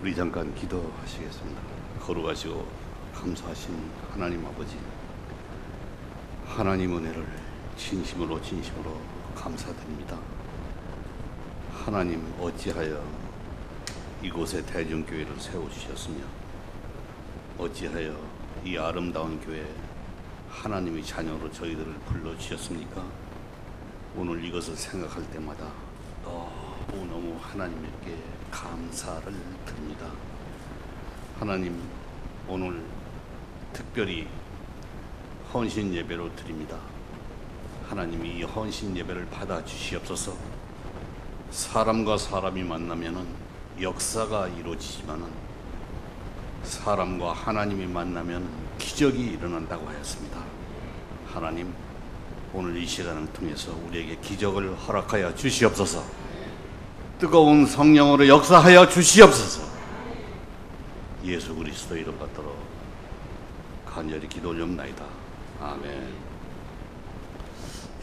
우리 잠깐 기도하시겠습니다. 거룩하시고 감사하신 하나님 아버지, 하나님 은혜를 진심으로 감사드립니다. 하나님, 어찌하여 이곳에 대중교회를 세워주셨으며 어찌하여 이 아름다운 교회에 하나님의 자녀로 저희들을 불러주셨습니까? 오늘 이것을 생각할 때마다 너무너무 하나님께 감사를 드립니다. 하나님, 오늘 특별히 헌신 예배로 드립니다. 하나님이 이 헌신 예배를 받아 주시옵소서. 사람과 사람이 만나면은 역사가 이루어지지만은 사람과 하나님이 만나면 기적이 일어난다고 하였습니다. 하나님, 오늘 이 시간을 통해서 우리에게 기적을 허락하여 주시옵소서. 뜨거운 성령으로 역사하여 주시옵소서. 예수 그리스도 이름 받들어 간절히 기도 올려옵나이다. 아멘.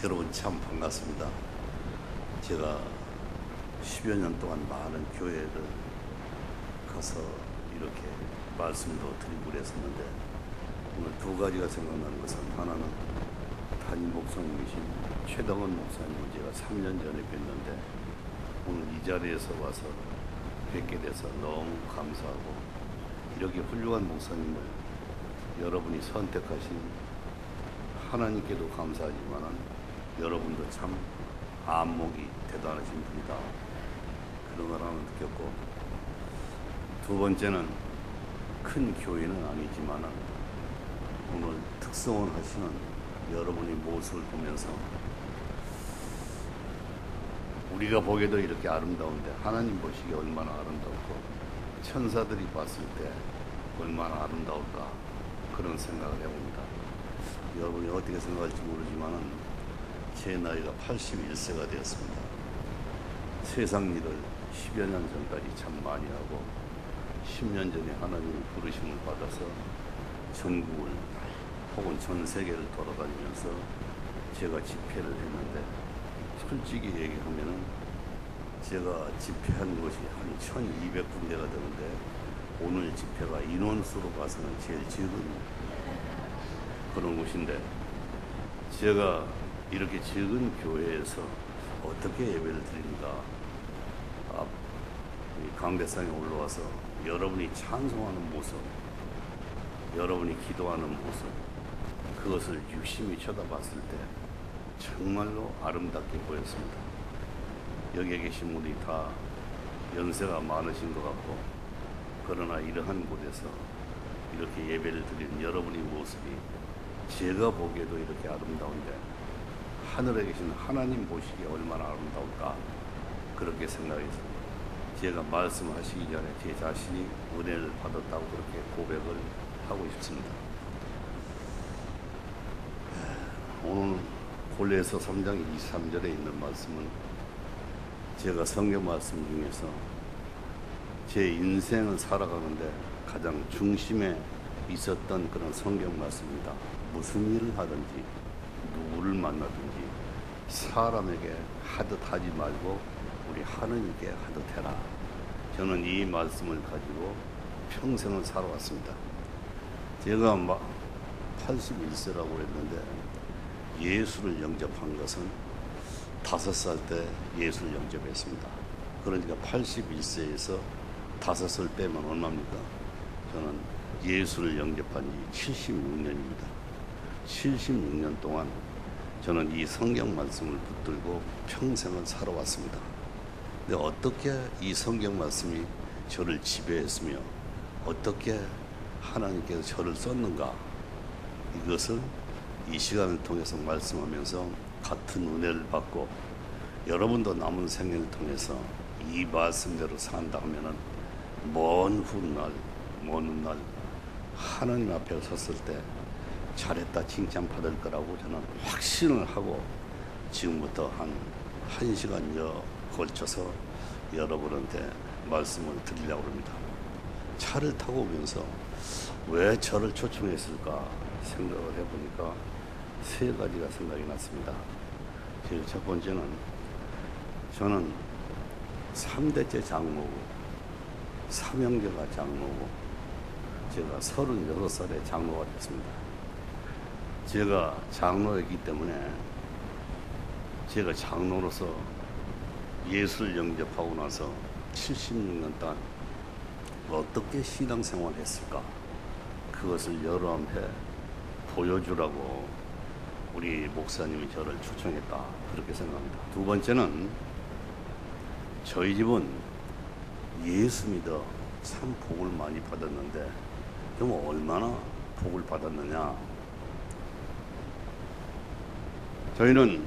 여러분 참 반갑습니다. 제가 10여 년 동안 많은 교회를 가서 이렇게 말씀도 드리고 그랬었는데 오늘 두 가지가 생각나는 것은, 하나는 담임 목사님이신 최덕원 목사님을 제가 3년 전에 뵀는데 오늘 이 자리에서 와서 뵙게 돼서 너무 감사하고, 이렇게 훌륭한 목사님을 여러분이 선택하신 하나님께도 감사하지만 여러분도 참 안목이 대단하신 분이다, 그런 걸 하나 느꼈고, 두 번째는 큰 교회는 아니지만 오늘 특성을 하시는 여러분의 모습을 보면서 우리가 보기에도 이렇게 아름다운데 하나님 보시기에 얼마나 아름답고 천사들이 봤을 때 얼마나 아름다울까, 그런 생각을 해봅니다. 여러분이 어떻게 생각할지 모르지만 제 나이가 81세가 되었습니다. 세상 일을 10여 년 전까지 참 많이 하고 10년 전에 하나님의 부르심을 받아서 전국을 혹은 전 세계를 돌아다니면서 제가 집회를 했는데, 솔직히 얘기하면은 제가 집회한 곳이 한 1200군데가 되는데 오늘 집회가 인원수로 봐서는 제일 적은 그런 곳인데, 제가 이렇게 적은 교회에서 어떻게 예배를 드립니까? 강대상에 올라와서 여러분이 찬송하는 모습, 여러분이 기도하는 모습, 그것을 유심히 쳐다봤을 때 정말로 아름답게 보였습니다. 여기에 계신 분이 다 연세가 많으신 것 같고, 그러나 이러한 곳에서 이렇게 예배를 드리는 여러분의 모습이 제가 보기에도 이렇게 아름다운데 하늘에 계신 하나님 보시기에 얼마나 아름다울까, 그렇게 생각해서 제가 말씀하시기 전에 제 자신이 은혜를 받았다고 그렇게 고백을 하고 싶습니다. 오늘 골로새서 3장 23절에 있는 말씀은 제가 성경 말씀 중에서 제 인생을 살아가는데 가장 중심에 있었던 그런 성경 말씀입니다. 무슨 일을 하든지 누구를 만나든지 사람에게 하듯 하지 말고 우리 하느님께 하듯 해라. 저는 이 말씀을 가지고 평생을 살아왔습니다. 제가 81세라고 했는데 예수를 영접한 것은 5살 때 예수를 영접했습니다. 그러니까 81세에서 5살 빼면 얼마입니까? 저는 예수를 영접한 지 76년입니다. 76년 동안 저는 이 성경 말씀을 붙들고 평생을 살아왔습니다. 근데 어떻게 이 성경 말씀이 저를 지배했으며 어떻게 하나님께서 저를 썼는가, 이것을 이 시간을 통해서 말씀하면서 같은 은혜를 받고 여러분도 남은 생애를 통해서 이 말씀대로 산다 하면은 먼 훗날 하나님 앞에 섰을 때 잘했다 칭찬받을 거라고 저는 확신을 하고 지금부터 한 1시간여 걸쳐서 여러분한테 말씀을 드리려고 합니다. 차를 타고 오면서 왜 저를 초청했을까 생각을 해보니까 3가지가 생각이 났습니다. 제일 첫 번째는 저는 3대째 장모고 삼형제가 장로고 제가 36살에 장로가 됐습니다. 제가 장로였기 때문에 제가 장로로서 예술 영접하고 나서 76년 동안 어떻게 신앙생활을 했을까, 그것을 여러 해 보여주라고 우리 목사님이 저를 초청했다, 그렇게 생각합니다. 두 번째는 저희 집은 예수 믿어 참 복을 많이 받았는데 그럼 얼마나 복을 받았느냐. 저희는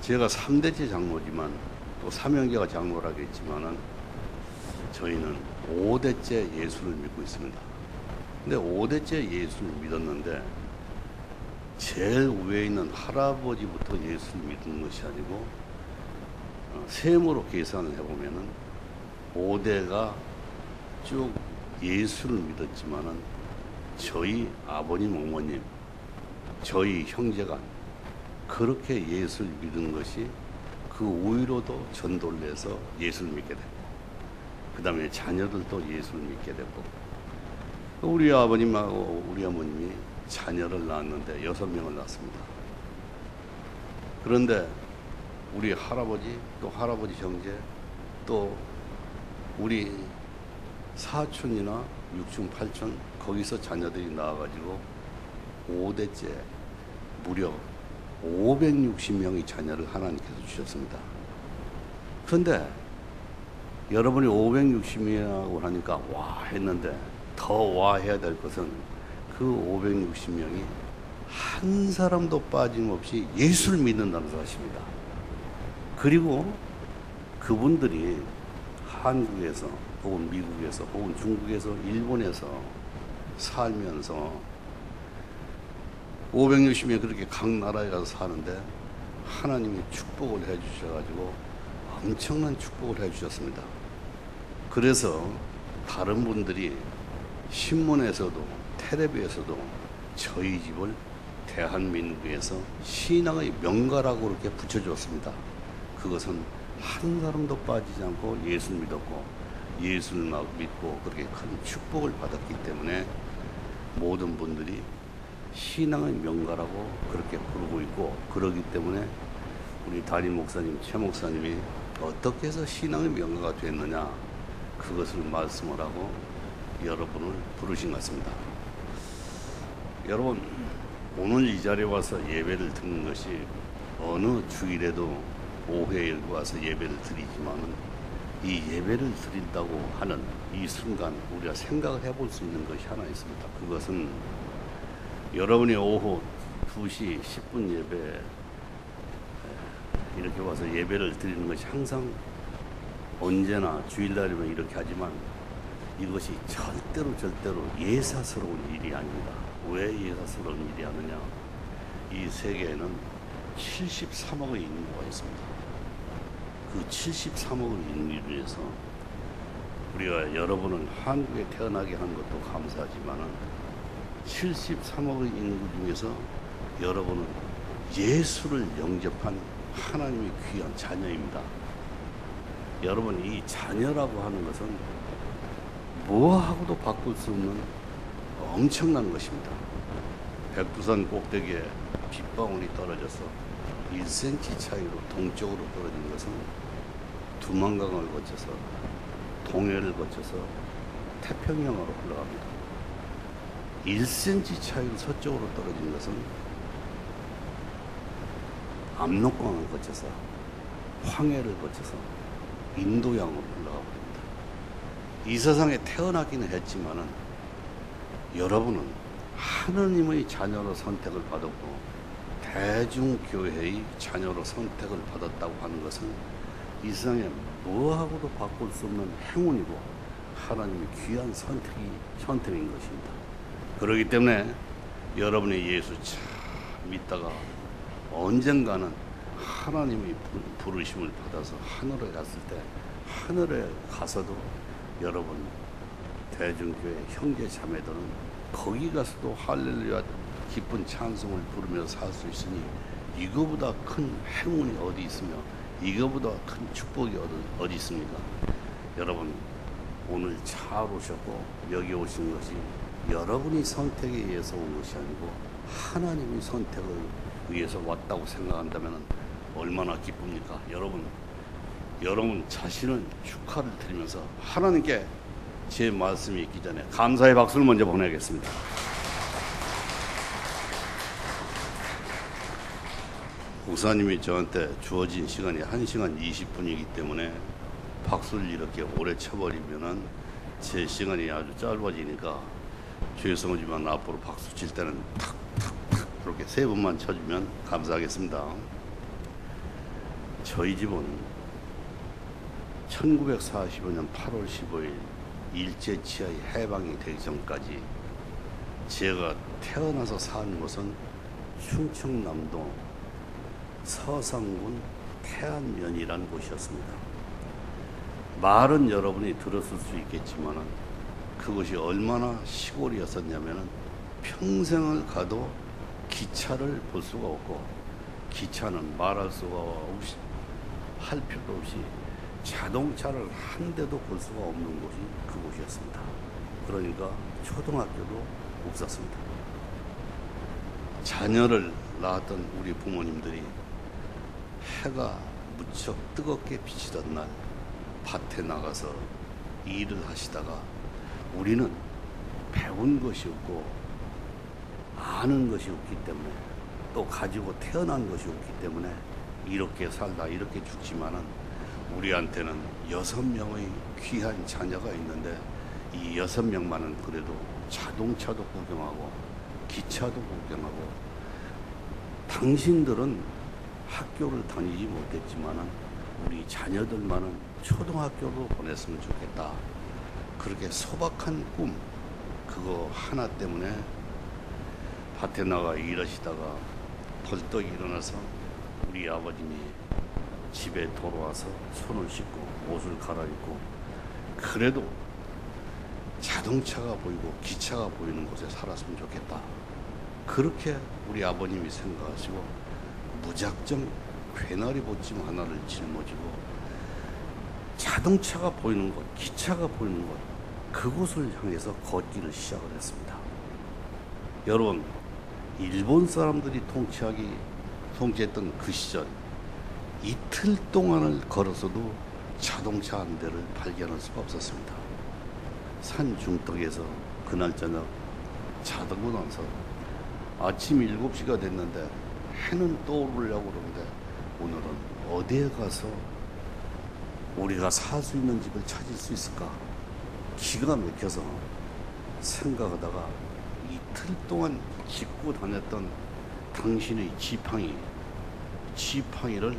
제가 3대째 장로지만 또 삼형제가 장로라겠지만은 저희는 5대째 예수를 믿고 있습니다. 근데 5대째 예수를 믿었는데 제일 위에 있는 할아버지부터 예수를 믿는 것이 아니고 셈으로 계산을 해보면은 5대가 쭉 예수를 믿었지만은 저희 아버님, 어머님, 저희 형제가 그렇게 예수를 믿은 것이 그 위로도 전도를 해서 예수를 믿게 됐고, 그 다음에 자녀들도 예수를 믿게 됐고, 우리 아버님하고 우리 어머님이 자녀를 낳았는데 6명을 낳았습니다. 그런데 우리 할아버지, 또 할아버지 형제, 또 우리 사촌이나 육촌, 팔촌, 거기서 자녀들이 나와가지고 5대째 무려 560명의 자녀를 하나님께서 주셨습니다. 그런데 여러분이 560명이라고 하니까 와 했는데 더 와 해야 될 것은 그 560명이 한 사람도 빠짐없이 예수를 믿는다는 사실입니다. 그리고 그분들이 한국에서 혹은 미국에서 혹은 중국에서 일본에서 살면서 560명이 그렇게 각 나라에 가서 사는데 하나님이 축복을 해 주셔가지고 엄청난 축복을 해 주셨습니다. 그래서 다른 분들이 신문에서도 텔레비에서도 저희 집을 대한민국에서 신앙의 명가라고 그렇게 붙여줬습니다. 그것은 한 사람도 빠지지 않고 예수를 믿었고 예수를 믿고 그렇게 큰 축복을 받았기 때문에 모든 분들이 신앙의 명가라고 그렇게 부르고 있고, 그러기 때문에 우리 담임 목사님, 최 목사님이 어떻게 해서 신앙의 명가가 됐느냐, 그것을 말씀을 하고 여러분을 부르신 것 같습니다. 여러분, 오늘 이 자리에 와서 예배를 드리는 것이 어느 주일에도 오후에 와서 예배를 드리지만은 이 예배를 드린다고 하는 이 순간 우리가 생각을 해볼 수 있는 것이 하나 있습니다. 그것은 여러분이 오후 2시 10분 예배 이렇게 와서 예배를 드리는 것이 항상 언제나 주일날이면 이렇게 하지만 이것이 절대로 예사스러운 일이 아닙니다. 왜 예사스러운 일이 하느냐? 이 세계에는 73억의 인구가 있습니다. 그 73억의 인구를 위해서 우리가 여러분을 한국에 태어나게 한 것도 감사하지만은 73억의 인구 중에서 여러분은 예수를 영접한 하나님의 귀한 자녀입니다. 여러분, 이 자녀라고 하는 것은 뭐하고도 바꿀 수 없는 엄청난 것입니다. 백두산 꼭대기에 빗방울이 떨어져서 1cm 차이로 동쪽으로 떨어진 것은 두만강을 거쳐서 동해를 거쳐서 태평양으로 흘러갑니다. 1cm 차이로 서쪽으로 떨어진 것은 압록강을 거쳐서 황해를 거쳐서 인도양으로 흘러가 버립니다. 이 세상에 태어나기는 했지만은 여러분은 하느님의 자녀로 선택을 받았고 대중교회의 자녀로 선택을 받았다고 하는 것은 이 세상에 뭐하고도 바꿀 수 없는 행운이고 하나님의 귀한 선택인 것입니다. 그렇기 때문에 여러분이 예수 참 믿다가 언젠가는 하나님의 부르심을 받아서 하늘에 갔을 때 하늘에 가서도 여러분 대중교회 형제 자매들은 거기 가서도 할렐루야 기쁜 찬송을 부르면서 살 수 있으니 이거보다 큰 행운이 어디 있으며 이거보다 큰 축복이 어디 있습니까? 여러분, 오늘 잘 오셨고, 여기 오신 것이 여러분이 선택에 의해서 온 것이 아니고 하나님이 선택을 위해서 왔다고 생각한다면 얼마나 기쁩니까? 여러분 자신을 축하를 드리면서 하나님께 제 말씀이 있기 전에 감사의 박수를 먼저 보내겠습니다. 목사님이 저한테 주어진 시간이 1시간 20분이기 때문에 박수를 이렇게 오래 쳐버리면은 제 시간이 아주 짧아지니까 죄송하지만 앞으로 박수 칠 때는 탁탁탁 이렇게 3번만 쳐주면 감사하겠습니다. 저희 집은 1945년 8월 15일 일제치하의 해방이 되기 전까지 제가 태어나서 산 곳은 충청남도 서상군 태안면이라는 곳이었습니다. 말은 여러분이 들었을 수 있겠지만 그것이 얼마나 시골이었었냐면 평생을 가도 기차를 볼 수가 없고, 기차는 말할 수가 없이 할 필요도 없이 자동차를 한 대도 볼 수가 없는 곳이 그곳이었습니다. 그러니까 초등학교도 없었습니다. 자녀를 낳았던 우리 부모님들이 해가 무척 뜨겁게 비치던 날 밭에 나가서 일을 하시다가 우리는 배운 것이 없고 아는 것이 없기 때문에 또 가지고 태어난 것이 없기 때문에 이렇게 살다 이렇게 죽지만은 우리한테는 6명의 귀한 자녀가 있는데 이 6명만은 그래도 자동차도 구경하고 기차도 구경하고, 당신들은 학교를 다니지 못했지만은 우리 자녀들만은 초등학교로 보냈으면 좋겠다. 그렇게 소박한 꿈, 그거 하나 때문에 밭에 나가 일하시다가 벌떡 일어나서 우리 아버님이 집에 돌아와서 손을 씻고 옷을 갈아입고, 그래도 자동차가 보이고 기차가 보이는 곳에 살았으면 좋겠다. 그렇게 우리 아버님이 생각하시고 무작정 괴나리 보침 하나를 짊어지고 자동차가 보이는 곳, 기차가 보이는 곳, 그곳을 향해서 걷기를 시작을 했습니다. 여러분, 일본 사람들이 통치했던 그 시절 이틀 동안을 걸어서도 자동차 한 대를 발견할 수가 없었습니다. 산 중턱에서 그날 저녁 자고 나서 아침 7시가 됐는데 해는 떠오르려고 그러는데 오늘은 어디에 가서 우리가 살 수 있는 집을 찾을 수 있을까? 기가 막혀서 생각하다가 이틀 동안 짚고 다녔던 당신의 지팡이를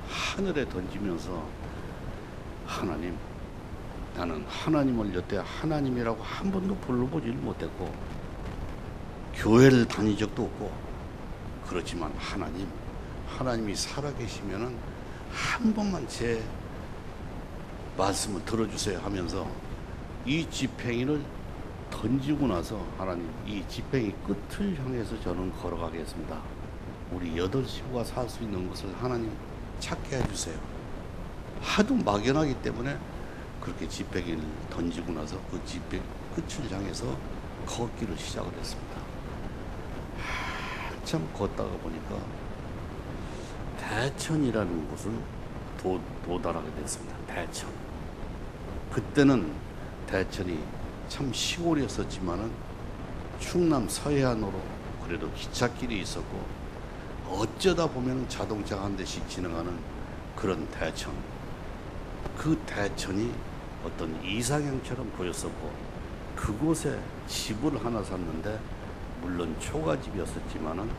하늘에 던지면서, 하나님, 나는 하나님을 여태 하나님이라고 한 번도 불러보질 못했고 교회를 다닌 적도 없고, 그렇지만 하나님이 살아계시면은 한 번만 제 말씀을 들어주세요 하면서 이 지팡이를 던지고 나서, 하나님, 이 지팡이 끝을 향해서 저는 걸어가겠습니다. 우리 8식구가 살 수 있는 것을 하나님 찾게 해주세요. 하도 막연하기 때문에 그렇게 지팡이를 던지고 나서 그 지팡이 끝을 향해서 걷기를 시작을 했습니다. 한참 걷다가 보니까 대천이라는 곳을 도달하게 됐습니다. 대천. 그때는 대천이 참 시골이었었지만은 충남 서해안으로 그래도 기찻길이 있었고 어쩌다 보면 자동차 한 대씩 지나가는 그런 대천. 그 대천이 어떤 이상형처럼 보였었고 그곳에 집을 하나 샀는데, 물론 초가집이었었지만은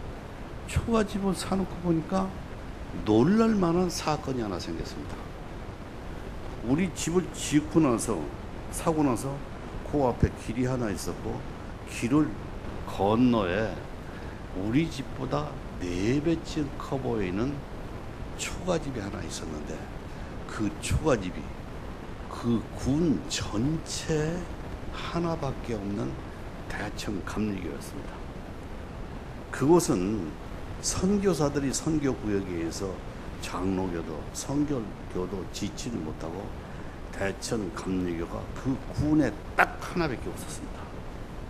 초가집을 사놓고 보니까 놀랄만한 사건이 하나 생겼습니다. 우리 집을 사고 나서 그 앞에 길이 하나 있었고 길을 건너에 우리 집보다 4배쯤 커 보이는 초가집이 하나 있었는데, 그 초가집이 그 군 전체에 하나밖에 없는 대천 감리교였습니다. 그곳은 선교사들이 선교구역에 의해서 장로교도 선교교도 짓지를 못하고 대천 감리교가 그 군에 딱 하나밖에 없었습니다.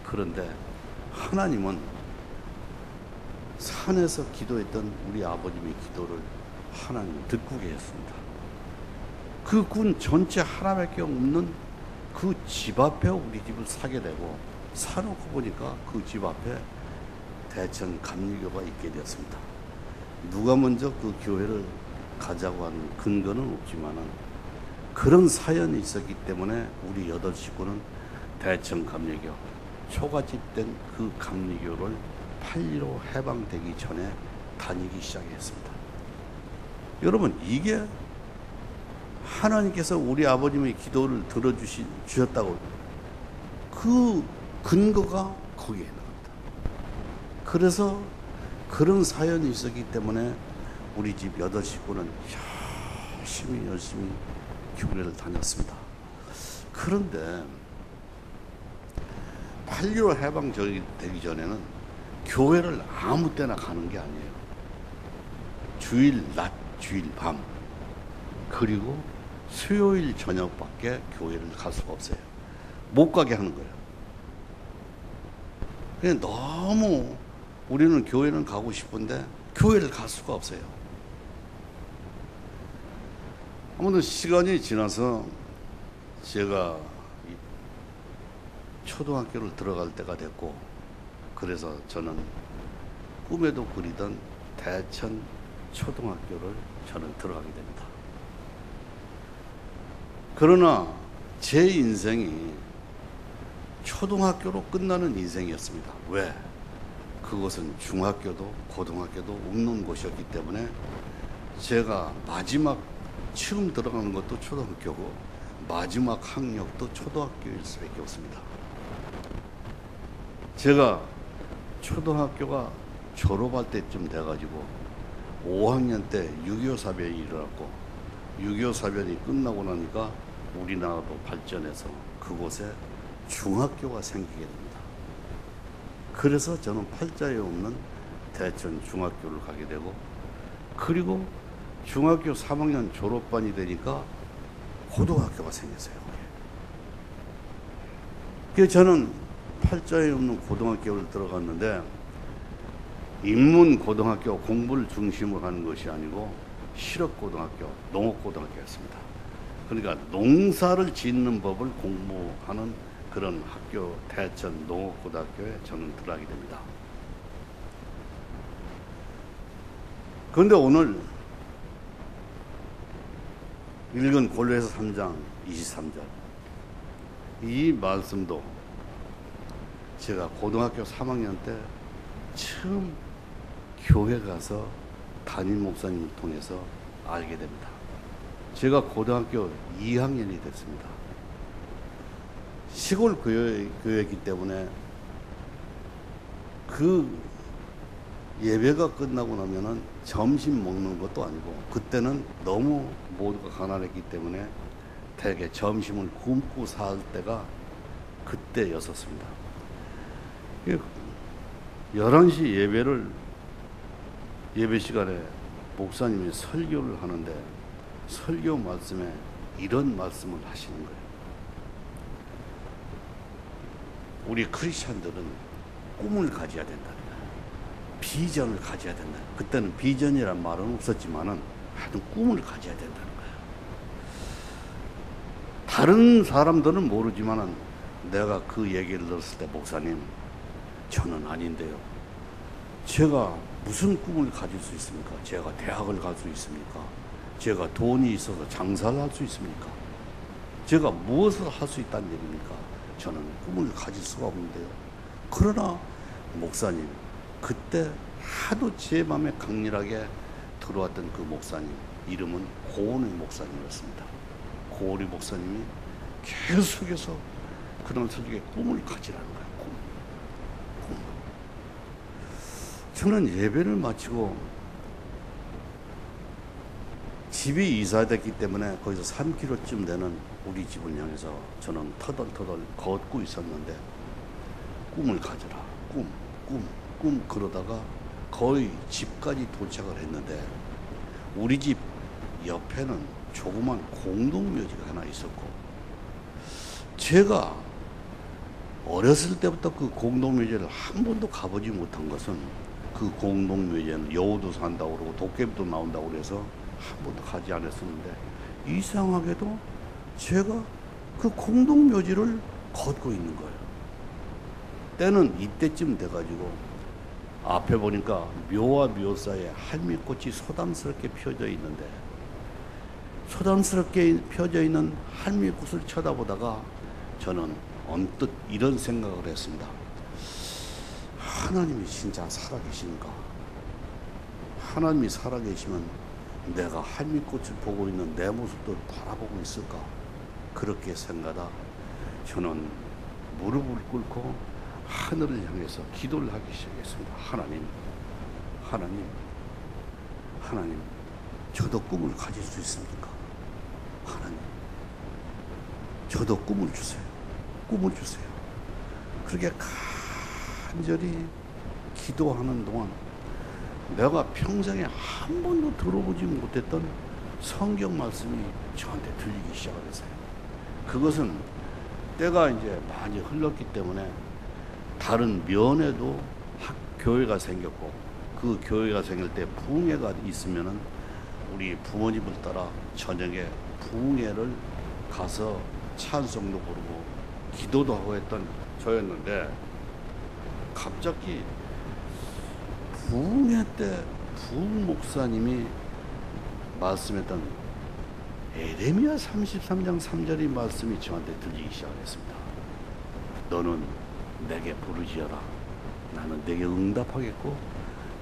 그런데 하나님은 산에서 기도했던 우리 아버님의 기도를 하나님 듣고 계셨습니다. 그 군 전체 하나밖에 없는 그 집 앞에 우리 집을 사게 되고, 사놓고 보니까 그 집 앞에 대천 감리교가 있게 되었습니다. 누가 먼저 그 교회를 가자고 하는 근거는 없지만은 그런 사연이 있었기 때문에 우리 8 식구는 대천 감리교, 초가집된 그 감리교를 8.15 해방되기 전에 다니기 시작했습니다. 여러분, 이게 하나님께서 우리 아버님의 기도를 들어주셨다고, 그 근거가 거기에 있는 겁니다. 그래서 그런 사연이 있었기 때문에 우리 집 8 식구는 열심히 교회를 다녔습니다. 그런데 8.15 해방되기 전에는 교회를 아무 때나 가는 게 아니에요. 주일 낮, 주일 밤, 그리고 수요일 저녁밖에 교회를 갈 수가 없어요. 못 가게 하는 거예요. 그냥 너무 우리는 교회는 가고 싶은데 교회를 갈 수가 없어요. 아무튼 시간이 지나서 제가 초등학교를 들어갈 때가 됐고, 그래서 저는 꿈에도 그리던 대천 초등학교를 저는 들어가게 됩니다. 그러나 제 인생이 초등학교로 끝나는 인생이었습니다. 왜? 그것은 중학교도 고등학교도 없는 곳이었기 때문에 제가 마지막 처음 들어가는 것도 초등학교고 마지막 학력도 초등학교일 수밖에 없습니다. 제가 초등학교가 졸업할 때쯤 돼가지고 5학년 때 6.25 사변이 일어났고, 6.25 사변이 끝나고 나니까 우리나라도 발전해서 그곳에 중학교가 생기게 됩니다. 그래서 저는 팔자에 없는 대천 중학교를 가게 되고, 그리고 중학교 3학년 졸업반이 되니까 고등학교가 생겼어요. 그래서 저는 팔자에 없는 고등학교를 들어갔는데, 인문 고등학교 공부를 중심으로 하는 것이 아니고 실업고등학교, 농업고등학교였습니다. 그러니까 농사를 짓는 법을 공부하는 그런 학교, 대천 농업고등학교에 저는 들어가게 됩니다. 그런데 오늘 읽은 골로새서 3장 23절, 이 말씀도 제가 고등학교 3학년 때 처음 교회 가서 담임 목사님을 통해서 알게 됩니다. 제가 고등학교 2학년이 됐습니다. 시골 교회이기 때문에 그 예배가 끝나고 나면은 점심 먹는 것도 아니고, 그때는 너무 모두가 가난했기 때문에 대개 점심을 굶고 살 때가 그때였었습니다. 11시 예배 시간에 목사님이 설교를 하는데 설교 말씀에 이런 말씀을 하시는 거예요. 우리 크리스찬들은 꿈을 가져야 된다. 비전을 가져야 된다. 그때는 비전이란 말은 없었지만은 하여튼 꿈을 가져야 된다는 거예요. 다른 사람들은 모르지만은 내가 그 얘기를 들었을 때, 목사님, 저는 아닌데요. 제가 무슨 꿈을 가질 수 있습니까? 제가 대학을 갈 수 있습니까? 제가 돈이 있어서 장사를 할 수 있습니까? 제가 무엇을 할 수 있다는 얘기입니까? 저는 꿈을 가질 수가 없는데요. 그러나 목사님, 그때 하도 제 마음에 강렬하게 들어왔던 그 목사님, 이름은 고은의 목사님이었습니다. 고은의 목사님이 계속해서 그런 설교에 꿈을 가지라는 거예요. 꿈. 저는 예배를 마치고 집이 이사됐기 때문에 거기서 3km쯤 되는 우리 집을 향해서 저는 터덜터덜 걷고 있었는데, 꿈을 가져라, 꿈 그러다가 거의 집까지 도착을 했는데, 우리 집 옆에는 조그만 공동묘지가 하나 있었고 제가 어렸을 때부터 그 공동묘지를 한 번도 가보지 못한 것은 그 공동묘지에는 여우도 산다고 그러고 도깨비도 나온다고 그래서 한 번도 가지 않았었는데 이상하게도 제가 그 공동묘지를 걷고 있는 거예요. 때는 이때쯤 돼가지고 앞에 보니까 묘와 묘 사이에 할미꽃이 소담스럽게 펴져 있는데 소담스럽게 펴져 있는 할미꽃을 쳐다보다가 저는 언뜻 이런 생각을 했습니다. 하나님이 진짜 살아계신가? 하나님이 살아계시면 내가 할미꽃을 보고 있는 내 모습도 바라보고 있을까? 그렇게 생각하다 저는 무릎을 꿇고 하늘을 향해서 기도를 하기 시작했습니다. 하나님, 저도 꿈을 가질 수 있습니까? 하나님, 저도 꿈을 주세요. 그렇게 간절히 기도하는 동안 내가 평생에 한 번도 들어보지 못했던 성경 말씀이 저한테 들리기 시작했어요. 그것은 때가 이제 많이 흘렀기 때문에 다른 면에도 교회가 생겼고 그 교회가 생길 때 부흥회가 있으면은 우리 부모님을 따라 저녁에 부흥회를 가서 찬송도 부르고 기도도 하고 했던 저였는데 갑자기 부흥회 때 부흥 목사님이 말씀했던 에레미야 33장 3절의 말씀이 저한테 들리기 시작했습니다. 너는 내게 부르짖어라. 나는 내게 응답하겠고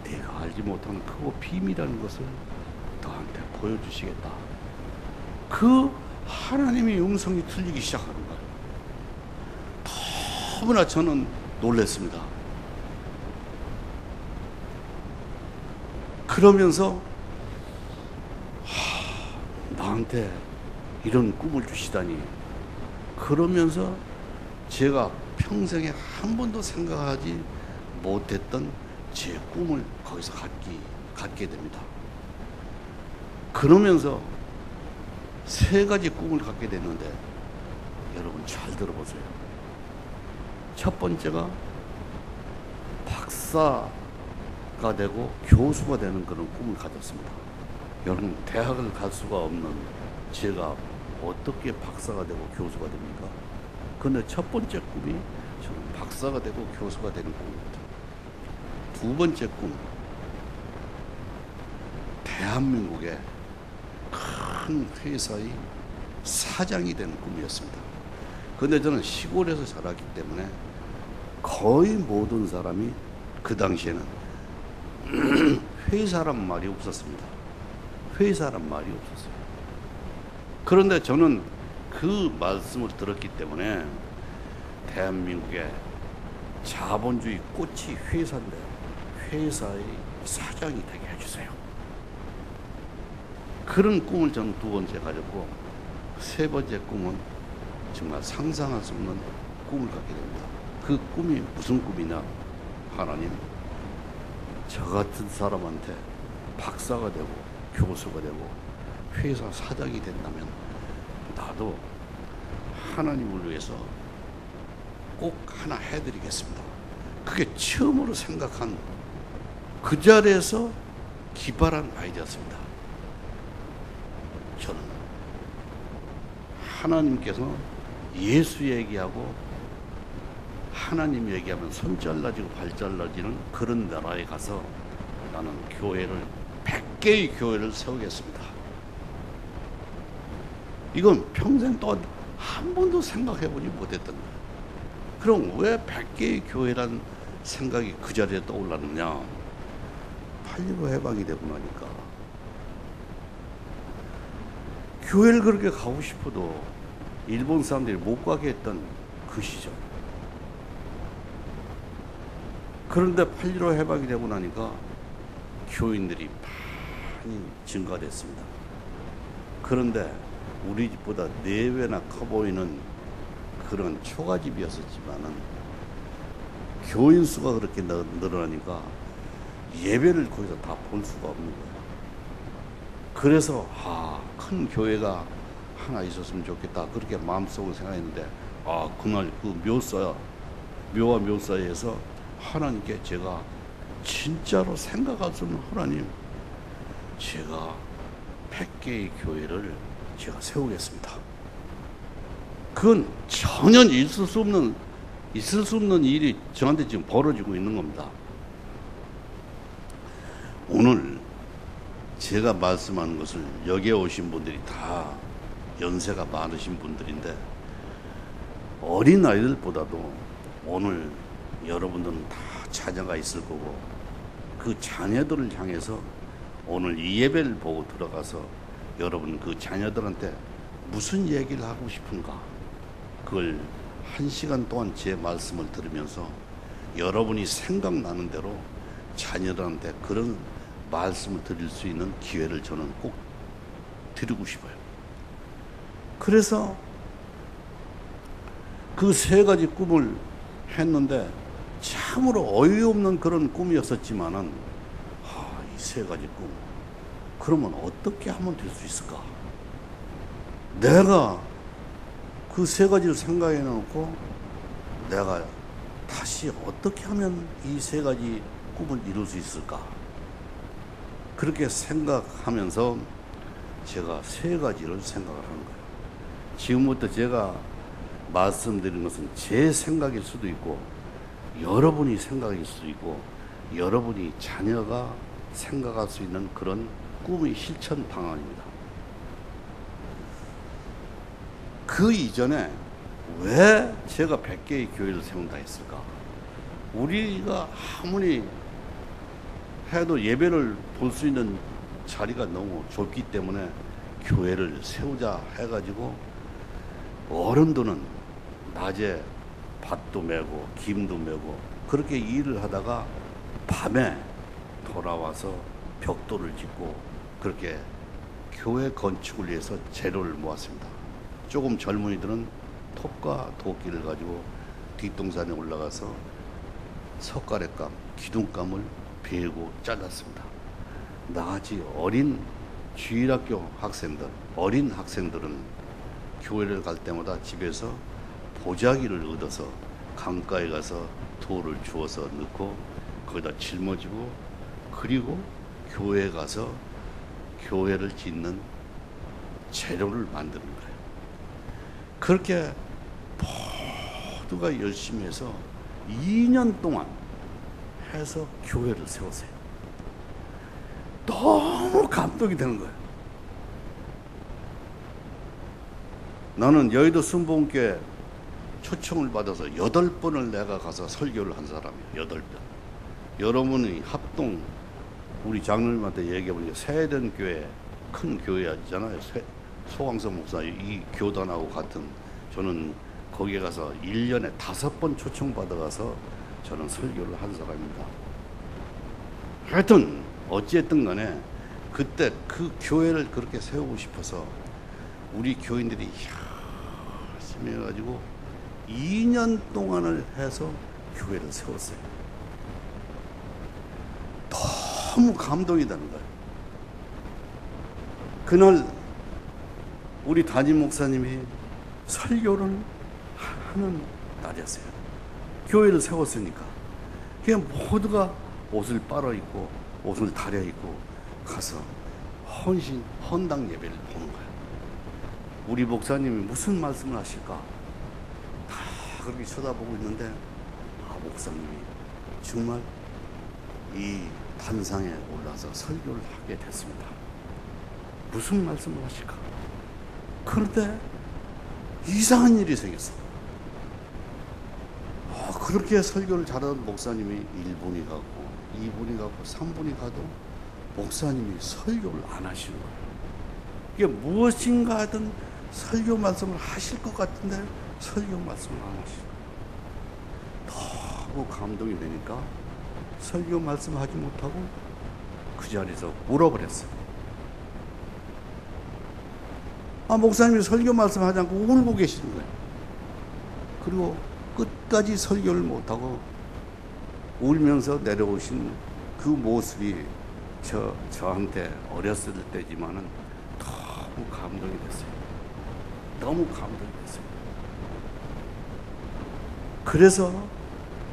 내가 알지 못하는 크고 비밀한 것을 너한테 보여주시겠다. 그 하나님의 음성이 들리기 시작하는 거예요. 너무나 저는 놀랐습니다. 그러면서 나한테 이런 꿈을 주시다니. 그러면서 제가 평생에 한 번도 생각하지 못했던 제 꿈을 거기서 갖게 됩니다. 그러면서 세 가지 꿈을 갖게 됐는데 여러분 잘 들어보세요. 첫 번째가 박사가 되고 교수가 되는 그런 꿈을 가졌습니다. 여러분 대학을 갈 수가 없는 제가 어떻게 박사가 되고 교수가 됩니까? 근데 첫 번째 꿈이 저는 박사가 되고 교수가 되는 꿈입니다. 두 번째 꿈, 대한민국의 큰 회사의 사장이 되는 꿈이었습니다. 근데 저는 시골에서 자랐기 때문에 거의 모든 사람이 그 당시에는 회사란 말이 없었습니다. 그런데 저는 그 말씀을 들었기 때문에 대한민국의 자본주의 꽃이 회사인데 회사의 사장이 되게 해주세요. 그런 꿈을 저는 두 번째 가졌고 세 번째 꿈은 정말 상상할 수 없는 꿈을 갖게 됩니다. 그 꿈이 무슨 꿈이냐? 하나님, 저 같은 사람한테 박사가 되고 교수가 되고 회사 사장이 된다면 나도 하나님을 위해서 꼭 하나 해드리겠습니다. 그게 처음으로 생각한 그 자리에서 기발한 아이디어였습니다. 저는 하나님께서 예수 얘기하고 하나님 얘기하면 손 잘라지고 발 잘라지는 그런 나라에 가서 나는 교회를 100개의 교회를 세우겠습니다. 이건 평생 또 한 번도 생각해보지 못했던 거예요. 그럼 왜 100개의 교회란 생각이 그 자리에 떠올랐느냐? 8.15 해방이 되고 나니까 교회를 그렇게 가고 싶어도 일본 사람들이 못 가게 했던 그 시절. 그런데 8.15 해방이 되고 나니까 교인들이 많이 증가됐습니다. 그런데 우리 집보다 4배나 커 보이는 그런 초가집이었었지만은 교인 수가 그렇게 늘어나니까 예배를 거기서 다 볼 수가 없는 거예요. 그래서 큰 교회가 하나 있었으면 좋겠다 그렇게 마음속으로 생각했는데 그날 그 묘와 묘 사이에서 하나님께 제가 진짜로 생각할 수 없는 하나님, 제가 100개의 교회를 제가 세우겠습니다. 그건 전혀 있을 수 없는 일이 저한테 지금 벌어지고 있는 겁니다. 오늘 제가 말씀하는 것을 여기에 오신 분들이 다 연세가 많으신 분들인데, 어린 아이들보다도 오늘 여러분들은 다 자녀가 있을 거고, 그 자녀들을 향해서 오늘 이 예배를 보고 들어가서 여러분 그 자녀들한테 무슨 얘기를 하고 싶은가, 그걸 1시간 동안 제 말씀을 들으면서 여러분이 생각나는 대로 자녀들한테 그런 말씀을 드릴 수 있는 기회를 저는 꼭 드리고 싶어요. 그래서 그 3가지 꿈을 했는데 참으로 어이없는 그런 꿈이었었지만은, 이 3가지 꿈, 그러면 어떻게 하면 될 수 있을까? 내가 그 3가지를 생각해 놓고 내가 다시 어떻게 하면 이 3가지 꿈을 이룰 수 있을까? 그렇게 생각하면서 제가 3가지를 생각을 하는 거예요. 지금부터 제가 말씀드리는 것은 제 생각일 수도 있고, 여러분이 생각일 수도 있고, 여러분이 자녀가 생각할 수 있는 그런 꿈의 실천 방안입니다. 그 이전에 왜 제가 100개의 교회를 세운다 했을까? 우리가 아무리 해도 예배를 볼 수 있는 자리가 너무 좁기 때문에 교회를 세우자 해가지고, 어른들은 낮에 밭도 메고 김도 메고 그렇게 일을 하다가 밤에 돌아와서 벽돌을 짓고 그렇게 교회 건축을 위해서 재료를 모았습니다. 조금 젊은이들은 톱과 도끼를 가지고 뒷동산에 올라가서 석가래감, 기둥감을 베고 잘랐습니다. 나같이 어린 주일학교 학생들, 어린 학생들은 교회를 갈 때마다 집에서 보자기를 얻어서 강가에 가서 돌을 주워서 넣고 거기다 짊어지고, 그리고 교회에 가서 교회를 짓는 재료를 만드는 거예요. 그렇게 모두가 열심히 해서 2년 동안 해서 교회를 세웠어요. 너무 감동이 되는 거예요. 나는 여의도 순복음교회 초청을 받아서 8번을 내가 가서 설교를 한 사람이에요. 8번. 여러분이 합동 우리 장로님한테 얘기해보니까 세den교회 큰 교회였잖아요. 소광석 목사 이 교단하고 같은, 저는 거기에 가서 1년에 5번 초청받아가서 저는 설교를 한 사람입니다. 하여튼 어찌했든 간에 그때 그 교회를 그렇게 세우고 싶어서 우리 교인들이 열심히 해가지고 2년 동안을 해서 교회를 세웠어요. 너무 감동이 되는 거예요. 그날 우리 담임 목사님이 설교를 하는 날이었어요. 교회를 세웠으니까. 그냥 모두가 옷을 빨아 입고 옷을 다려 입고 가서 헌당 예배를 보는 거예요. 우리 목사님이 무슨 말씀을 하실까? 다 그렇게 쳐다보고 있는데, 목사님이 정말 이 단상에 올라서 설교를 하게 됐습니다. 무슨 말씀을 하실까? 그런데 이상한 일이 생겼어. 그렇게 설교를 잘하던 목사님이 1분이 가고 2분이 가고 3분이 가도 목사님이 설교를 안 하시는 거예요. 이게 무엇인가 하든 설교 말씀을 하실 것 같은데 설교 말씀을 안 하시고, 너무 감동이 되니까 설교 말씀하지 못하고 그 자리에서 울어버렸어요. 목사님이 설교 말씀하지 않고 울고 계시는 거예요. 그리고 끝까지 설교를 못하고 울면서 내려오신 그 모습이 저한테 어렸을 때지만은 너무 감동이 됐어요. 너무 감동이 됐어요. 그래서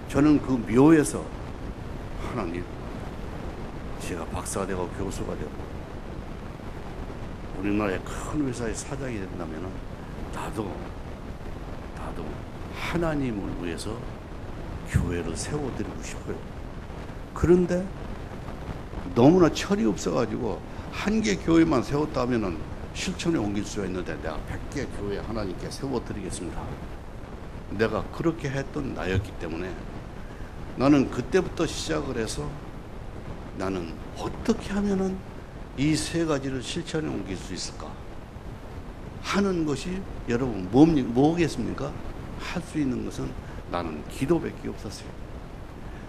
저는 그 묘에서 하나님, 제가 박사가 되고 교수가 되고 우리나라의 큰 회사의 사장이 된다면 나도 하나님을 위해서 교회를 세워드리고 싶어요. 그런데 너무나 철이 없어가지고 한 개 교회만 세웠다면 실천에 옮길 수가 있는데 내가 100개 교회 하나님께 세워드리겠습니다. 내가 그렇게 했던 나였기 때문에 나는 그때부터 시작을 해서 나는 어떻게 하면은 이 세 가지를 실천에 옮길 수 있을까 하는 것이 여러분 뭐겠습니까? 할 수 있는 것은 나는 기도밖에 없었어요.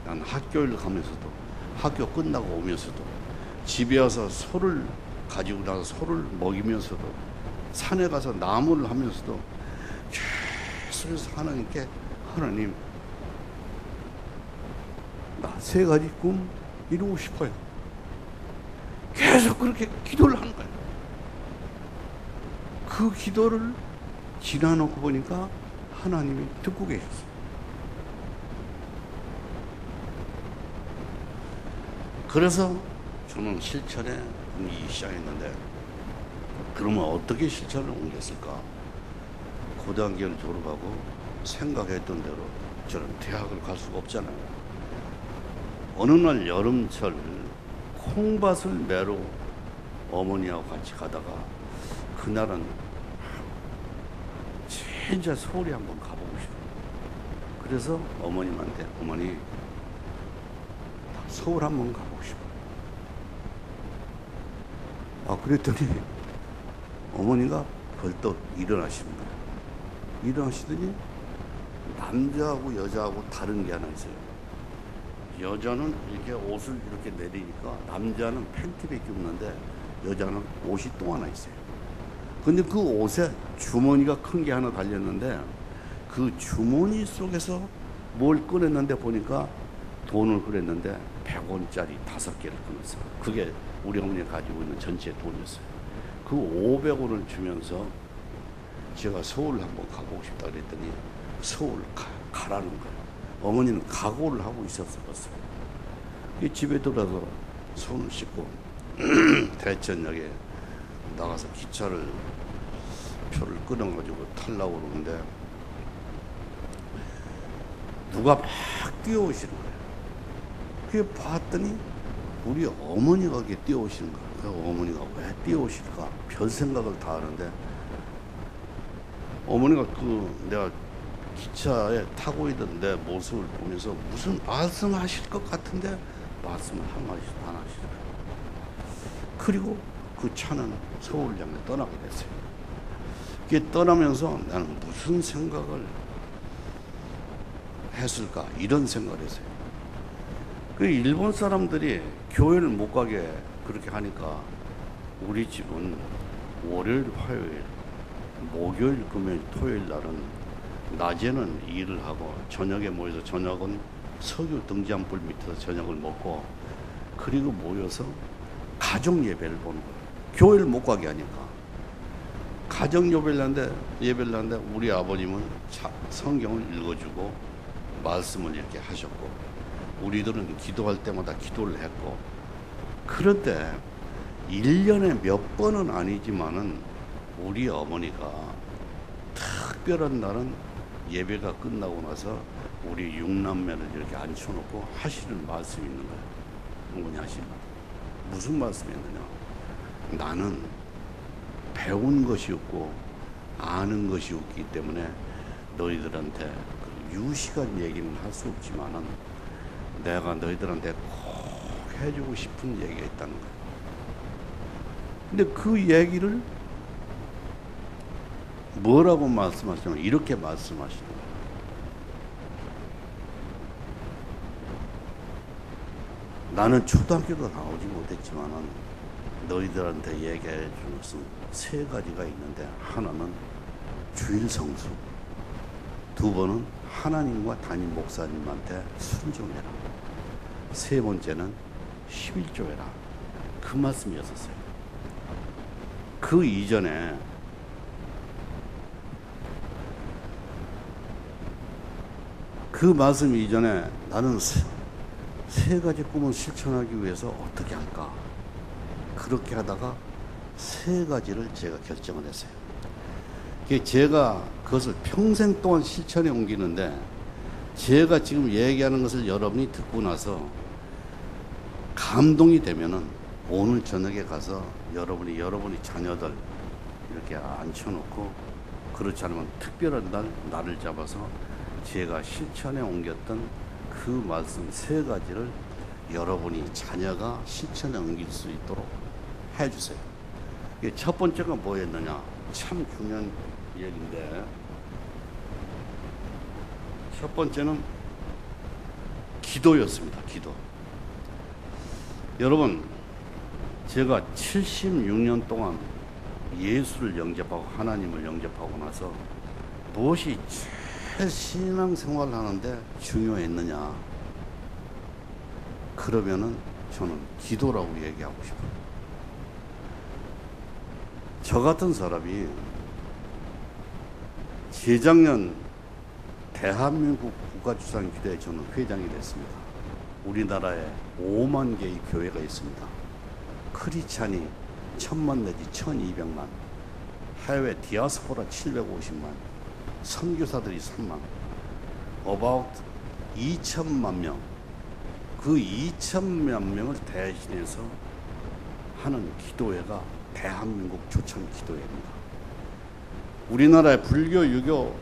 나는 학교를 가면서도 학교 끝나고 오면서도 집에 와서 소를 가지고 나서 소를 먹이면서도 산에 가서 나무를 하면서도 계속해서 하나님께 하나님 나 세 가지 꿈 이루고 싶어요. 계속 그렇게 기도를 하는 거예요. 그 기도를 지나놓고 보니까 하나님이 듣고 계셨어요. 그래서 저는 실천에 옮기기 시작했는데 그러면 어떻게 실천을 옮겼을까? 고등학교를 졸업하고 생각했던 대로 저는 대학을 갈 수가 없잖아요. 어느 날 여름철 콩밭을 매러 어머니하고 같이 가다가 그날은 진짜 서울에 한번 가보고 싶어요. 그래서 어머님한테 어머니 서울 한번 가보고 싶어요. 그랬더니 어머니가 벌떡 일어나시는 거예요. 일어나시더니 남자하고 여자하고 다른 게 하나 있어요. 여자는 이렇게 옷을 이렇게 내리니까 남자는 팬티밖에 없는데 여자는 옷이 또 하나 있어요. 근데 그 옷에 주머니가 큰 게 하나 달렸는데 그 주머니 속에서 뭘 꺼냈는데 보니까 돈을 꺼냈는데 100원짜리 5개를 꺼냈어요. 그게 우리 어머니가 가지고 있는 전체 돈이었어요. 그 500원을 주면서 제가 서울 한번 가보고 싶다 그랬더니 서울 가라는 거예요. 어머니는 각오를 하고 있었어요. 집에 들어서 손을 씻고 대천역에 나가서 기차를 표를 끊어가지고 타려고 그러는데 누가 막 뛰어오시는 거예요. 그게 봤더니 우리 어머니가 이렇게 뛰어오시는 거예요. 그 어머니가 왜 뛰어오실까? 별 생각을 다 하는데 어머니가 내가 기차에 타고 있던 내 모습을 보면서 무슨 말씀하실 것 같은데 말씀을 한마디도 안 하시더라고요. 그리고 그 차는 서울을 향해 떠나게 됐어요. 그게 떠나면서 나는 무슨 생각을 했을까? 이런 생각을 했어요. 그 일본 사람들이 교회를 못 가게 그렇게 하니까 우리 집은 월요일, 화요일, 목요일, 금요일, 토요일 날은 낮에는 일을 하고 저녁에 모여서 저녁은 석유 등잔불 밑에서 저녁을 먹고 그리고 모여서 가정 예배를 보는 거예요. 교회를 못 가게 하니까 가정 예배를 하는데 우리 아버님은 성경을 읽어주고 말씀을 이렇게 하셨고 우리들은 기도할 때마다 기도를 했고 그런데 1년에 몇 번은 아니지만은 우리 어머니가 특별한 날은 예배가 끝나고 나서 우리 6남매를 이렇게 앉혀놓고 하시는 말씀이 있는 거예요. 어머니 하시는 무슨 말씀이었느냐? 나는 배운 것이 없고 아는 것이 없기 때문에 너희들한테 유식한 얘기는 할 수 없지만은 내가 너희들한테 꼭 해주고 싶은 얘기가 있다는 거예요. 근데 그 얘기를 뭐라고 말씀하시냐면 이렇게 말씀하시는 거예요. 나는 초등학교도 나오지 못했지만은 너희들한테 얘기해 준 것은 세 가지가 있는데 하나는 주일 성수, 두 번은 하나님과 담임 목사님한테 순종해라, 세 번째는 11조해라. 그 말씀이었었어요. 그 이전에 그 말씀 이전에 나는 세 가지 꿈을 실천하기 위해서 어떻게 할까? 그렇게 하다가 세 가지를 제가 결정을 했어요. 제가 그것을 평생 동안 실천해 옮기는데, 제가 지금 얘기하는 것을 여러분이 듣고 나서 감동이 되면은 오늘 저녁에 가서 여러분이 자녀들 이렇게 앉혀놓고, 그렇지 않으면 특별한 날을 잡아서 제가 실천해 옮겼던 그 말씀 세 가지를 여러분이 자녀가 실천해 옮길 수 있도록 해주세요. 첫 번째가 뭐였느냐? 참 중요한 얘기인데, 첫 번째는 기도였습니다. 기도. 여러분, 제가 76년 동안 예수를 영접하고 하나님을 영접하고 나서 무엇이 제일 신앙생활을 하는데 중요했느냐? 그러면은 저는 기도라고 얘기하고 싶어요. 저 같은 사람이 재작년 대한민국 국가주상기도회 저는 회장이 됐습니다. 우리나라에 5만 개의 교회가 있습니다. 크리스찬이 1000만 내지 1200만, 해외 디아스포라 750만, 선교사들이 3만, about 2천만 명, 그 2천만 명을 대신해서 하는 기도회가 대한민국 조천 기도회입니다. 우리나라에 불교, 유교,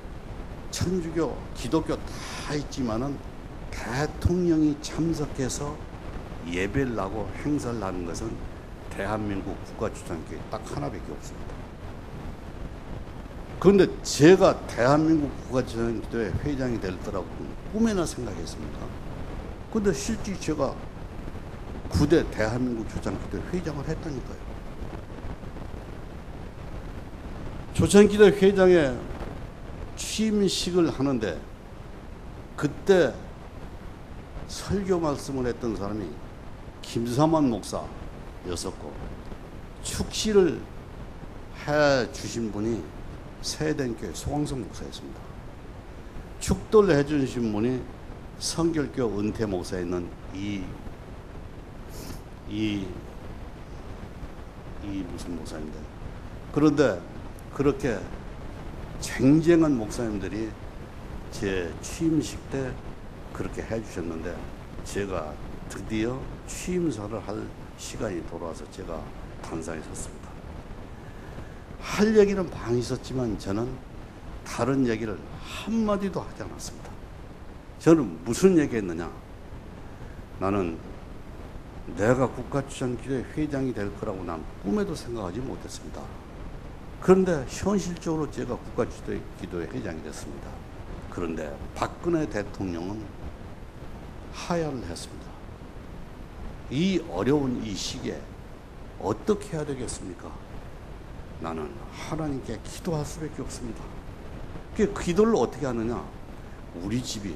천주교, 기독교 다 있지만은 대통령이 참석해서 예배를 하고 행사를 하는 것은 대한민국 국가주장교회 딱 하나밖에 없습니다. 그런데 제가 대한민국 국가주장교회 회장이 될 거라고 꿈에나 생각했습니까? 그런데 실제 제가 9대 대한민국 조장교회 회장을 했다니까요. 조장교회 회장의 취임식을 하는데 그때 설교 말씀을 했던 사람이 김삼환 목사였었고, 축시를 해 주신 분이 세den교회 소광성 목사였습니다. 축도를 해 주신 분이 성결교 은퇴 목사에 있는 무슨 목사인데, 그런데 그렇게 쟁쟁한 목사님들이 제 취임식 때 그렇게 해주셨는데, 제가 드디어 취임사를 할 시간이 돌아와서 제가 단상에 섰습니다. 할 얘기는 많이 있었지만 저는 다른 얘기를 한마디도 하지 않았습니다. 저는 무슨 얘기 했느냐? 나는 내가 국가주장기도회 회장이 될 거라고 난 꿈에도 생각하지 못했습니다. 그런데 현실적으로 제가 국가기도회 회장이 됐습니다. 그런데 박근혜 대통령은 하야를 했습니다. 이 어려운 이 시기에 어떻게 해야 되겠습니까? 나는 하나님께 기도할 수밖에 없습니다. 그 기도를 어떻게 하느냐? 우리 집이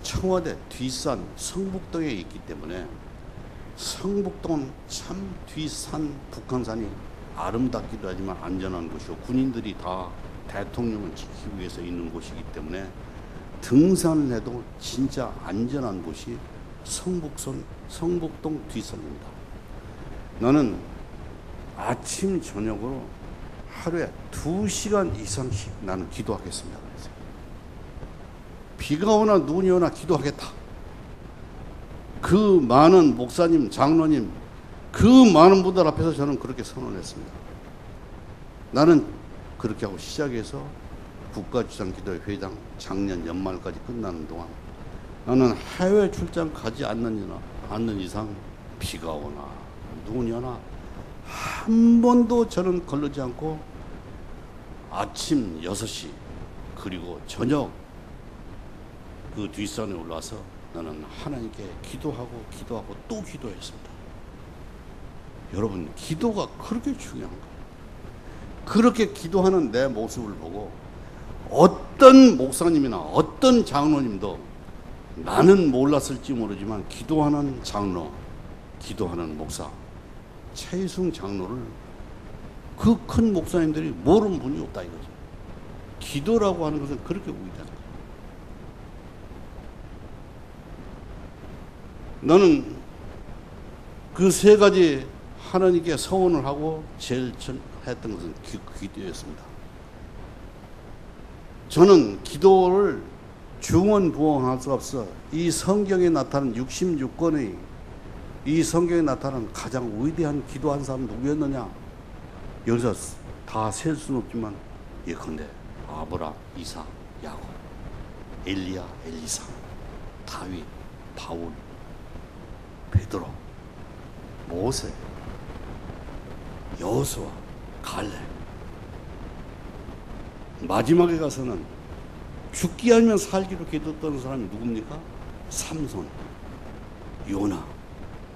청와대 뒷산 성북동에 있기 때문에, 성북동은 참 뒷산 북한산이 아름답기도 하지만 안전한 곳이고, 군인들이 다 대통령을 지키기 위해서 있는 곳이기 때문에 등산을 해도 진짜 안전한 곳이 성북동 뒷산입니다. 나는 아침 저녁으로 하루에 2시간 이상씩 나는 기도하겠습니다. 그랬어요. 비가 오나 눈이 오나 기도하겠다. 그 많은 목사님, 장로님, 그 많은 분들 앞에서 저는 그렇게 선언했습니다. 나는 그렇게 하고 시작해서 국가주장기도회 회장 작년 연말까지 끝나는 동안 나는 해외 출장 가지 않는 이상 비가 오나 눈이 오나 한 번도 저는 걸르지 않고 아침 6시 그리고 저녁 그 뒷산에 올라와서 나는 하나님께 기도하고 또 기도했습니다. 여러분, 기도가 그렇게 중요한 거예요. 그렇게 기도하는 내 모습을 보고 어떤 목사님이나 어떤 장로님도, 나는 몰랐을지 모르지만 기도하는 장로, 기도하는 목사, 최희승 장로를 그 큰 목사님들이 모르는 분이 없다 이거죠. 기도라고 하는 것은 그렇게 위대한 거예요. 나는 그 세 가지 하나님께 서원을 하고 제일 했던 것은 기도였습니다. 저는 기도를 중언부언할 수 없어. 이 성경에 나타난 66권의 이 성경에 나타난 가장 위대한 기도한 사람 누구였느냐? 여기서 다 셀 수는 없지만 예컨대 아브라함, 이삭, 야곱, 엘리야, 엘리사, 다윗, 바울, 베드로, 모세, 여호수아, 갈렙. 마지막에 가서는 죽기 아니면 살기로 기도했던 사람이 누굽니까? 삼손, 요나.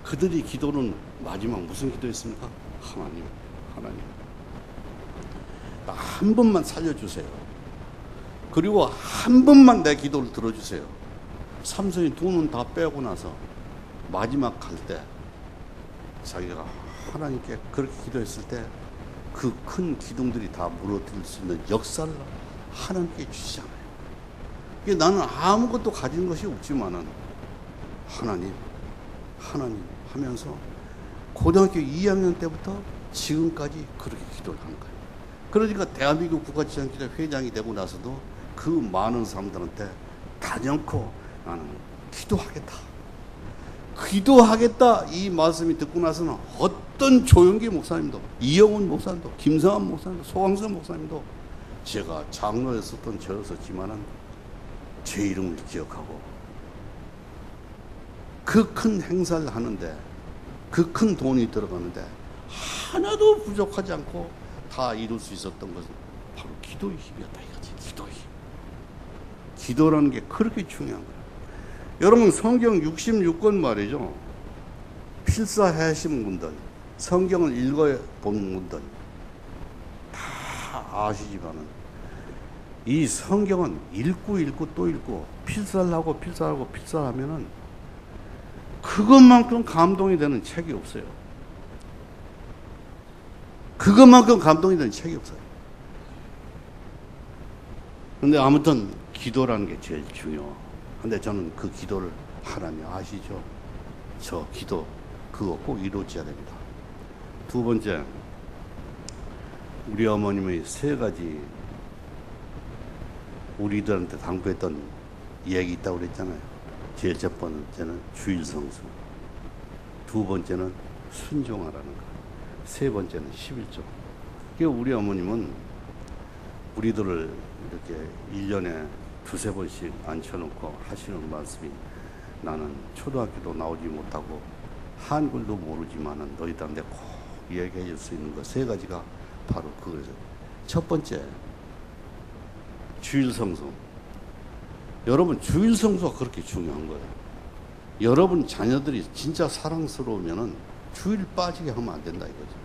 그들이 기도는 마지막 무슨 기도했습니까? 하나님, 하나님, 나 한 번만 살려주세요. 그리고 한 번만 내 기도를 들어주세요. 삼손이 두 눈 다 빼고 나서 마지막 갈 때 자기가 하나님께 그렇게 기도했을 때 그 큰 기둥들이 다 무너뜨릴 수 있는 역사를 하나님께 주시잖아요. 나는 아무것도 가진 것이 없지만은 하나님, 하나님 하면서 고등학교 2학년 때부터 지금까지 그렇게 기도를 하는 거예요. 그러니까 대한민국 국가지정기도 회장이 되고 나서도 그 많은 사람들한테 단연코 나는 기도하겠다. 기도하겠다 이 말씀이 듣고 나서는 어떤 조영기 목사님도, 이영훈 목사님도, 김성환 목사님도, 소광선 목사님도 제가 장로였었던 저였었지만은 제 이름을 기억하고 그 큰 행사를 하는데 그 큰 돈이 들어가는데 하나도 부족하지 않고 다 이룰 수 있었던 것은 바로 기도의 힘이었다 이거지. 기도의 힘. 기도라는 게 그렇게 중요한 거예요. 여러분 성경 66권 말이죠. 필사하신 분들, 성경을 읽어본 분들 다 아시지만은 이 성경은 읽고 또 읽고 필사를 하고 필사하고 필사하면은 그것만큼 감동이 되는 책이 없어요. 그것만큼 감동이 되는 책이 없어요. 근데 아무튼 기도라는 게 제일 중요해요. 근데 저는 그 기도를 하나님 아시죠? 저 기도 그거 꼭 이루어져야 됩니다. 두 번째, 우리 어머님의 세 가지 우리들한테 당부했던 이야기 있다고 그랬잖아요. 제일 첫 번째는 주일성수, 두 번째는 순종하라는 것, 세 번째는 11조. 그러니까 우리 어머님은 우리들을 이렇게 1년에 두세 번씩 앉혀놓고 하시는 말씀이, 나는 초등학교도 나오지 못하고 한글도 모르지만은 너희들한테 꼭 얘기해 줄 수 있는 것 세 가지가 바로 그거예요. 첫 번째, 주일성수. 여러분, 주일성수가 그렇게 중요한 거예요. 여러분 자녀들이 진짜 사랑스러우면은 주일 빠지게 하면 안 된다 이거죠.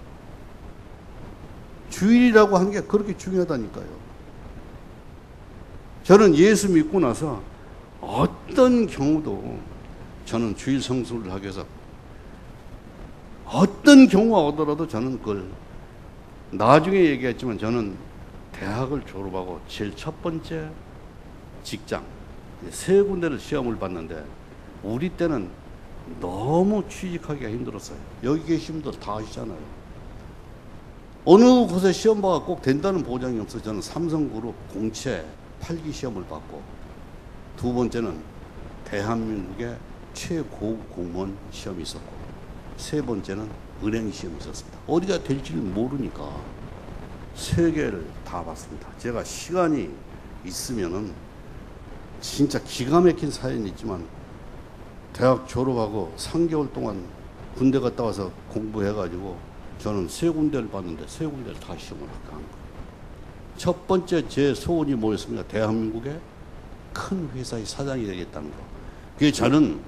주일이라고 하는 게 그렇게 중요하다니까요. 저는 예수 믿고 나서 어떤 경우도 저는 주일 성수를 하기 위해서 어떤 경우가 오더라도 저는 그걸 나중에 얘기했지만 저는 대학을 졸업하고 제일 첫 번째 직장 세 군데를 시험을 봤는데 우리 때는 너무 취직하기가 힘들었어요. 여기 계신 분들 다 아시잖아요. 어느 곳에 시험 봐가 꼭 된다는 보장이 없어서 저는 삼성그룹 공채 8기 시험을 봤고, 두 번째는 대한민국의 최고급 공무원 시험이 있었고, 세 번째는 은행 시험이 있었습니다. 어디가 될지를 모르니까 세 개를 다 봤습니다. 제가 시간이 있으면은 진짜 기가 막힌 사연이 있지만 대학 졸업하고 3개월 동안 군대 갔다 와서 공부해가지고 저는 세 군데를 봤는데 세 군데를 다 시험을 합격한 거예요. 첫 번째 제 소원이 뭐였습니까? 대한민국의 큰 회사의 사장이 되겠다는 거. 그게 저는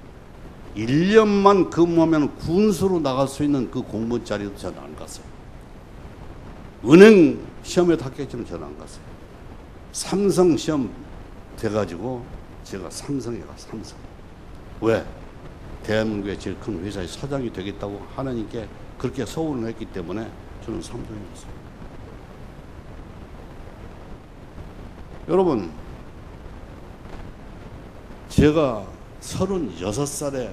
1년만 근무하면 군수로 나갈 수 있는 그 공무원 자리도 저는 안 갔어요. 은행 시험에 합격했지만 저는 안 갔어요. 삼성 시험 돼가지고 제가 삼성에 가, 삼성. 왜? 대한민국의 제일 큰 회사의 사장이 되겠다고 하나님께 그렇게 소원을 했기 때문에 저는 삼성에 갔어요. 여러분, 제가 36살에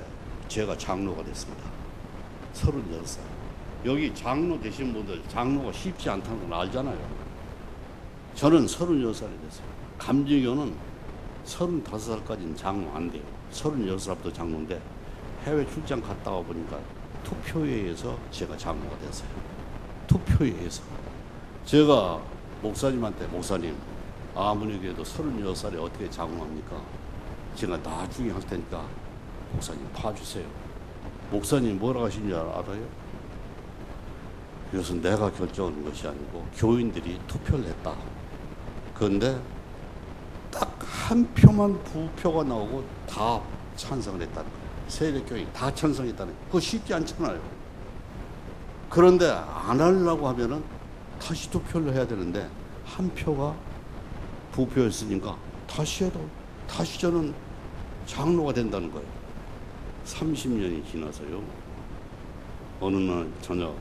제가 장로가 됐습니다. 36살. 여기 장로 되신 분들 장로가 쉽지 않다는 걸 알잖아요. 저는 36살이 됐어요. 감리교는 35살까지는 장로 안 돼요. 36살부터 장로인데 해외 출장 갔다 와 보니까 투표에 의해서 제가 장로가 됐어요. 투표에 의해서. 제가 목사님한테 목사님 아무리 그래도 36살에 어떻게 장로합니까? 제가 나중에 할 테니까 목사님 봐주세요. 목사님 뭐라고 하신 줄 알아요? 이것은 내가 결정하는 것이 아니고 교인들이 투표를 했다. 그런데 딱 한 표만 부표가 나오고 다 찬성을 했다는 거예요. 세력교인 다 찬성했다는 거예요. 그거 쉽지 않잖아요. 그런데 안 하려고 하면은 다시 투표를 해야 되는데 한 표가 부표였으니까 다시 해도 다시 저는 장로가 된다는 거예요. 30년이 지나서요. 어느 날 저녁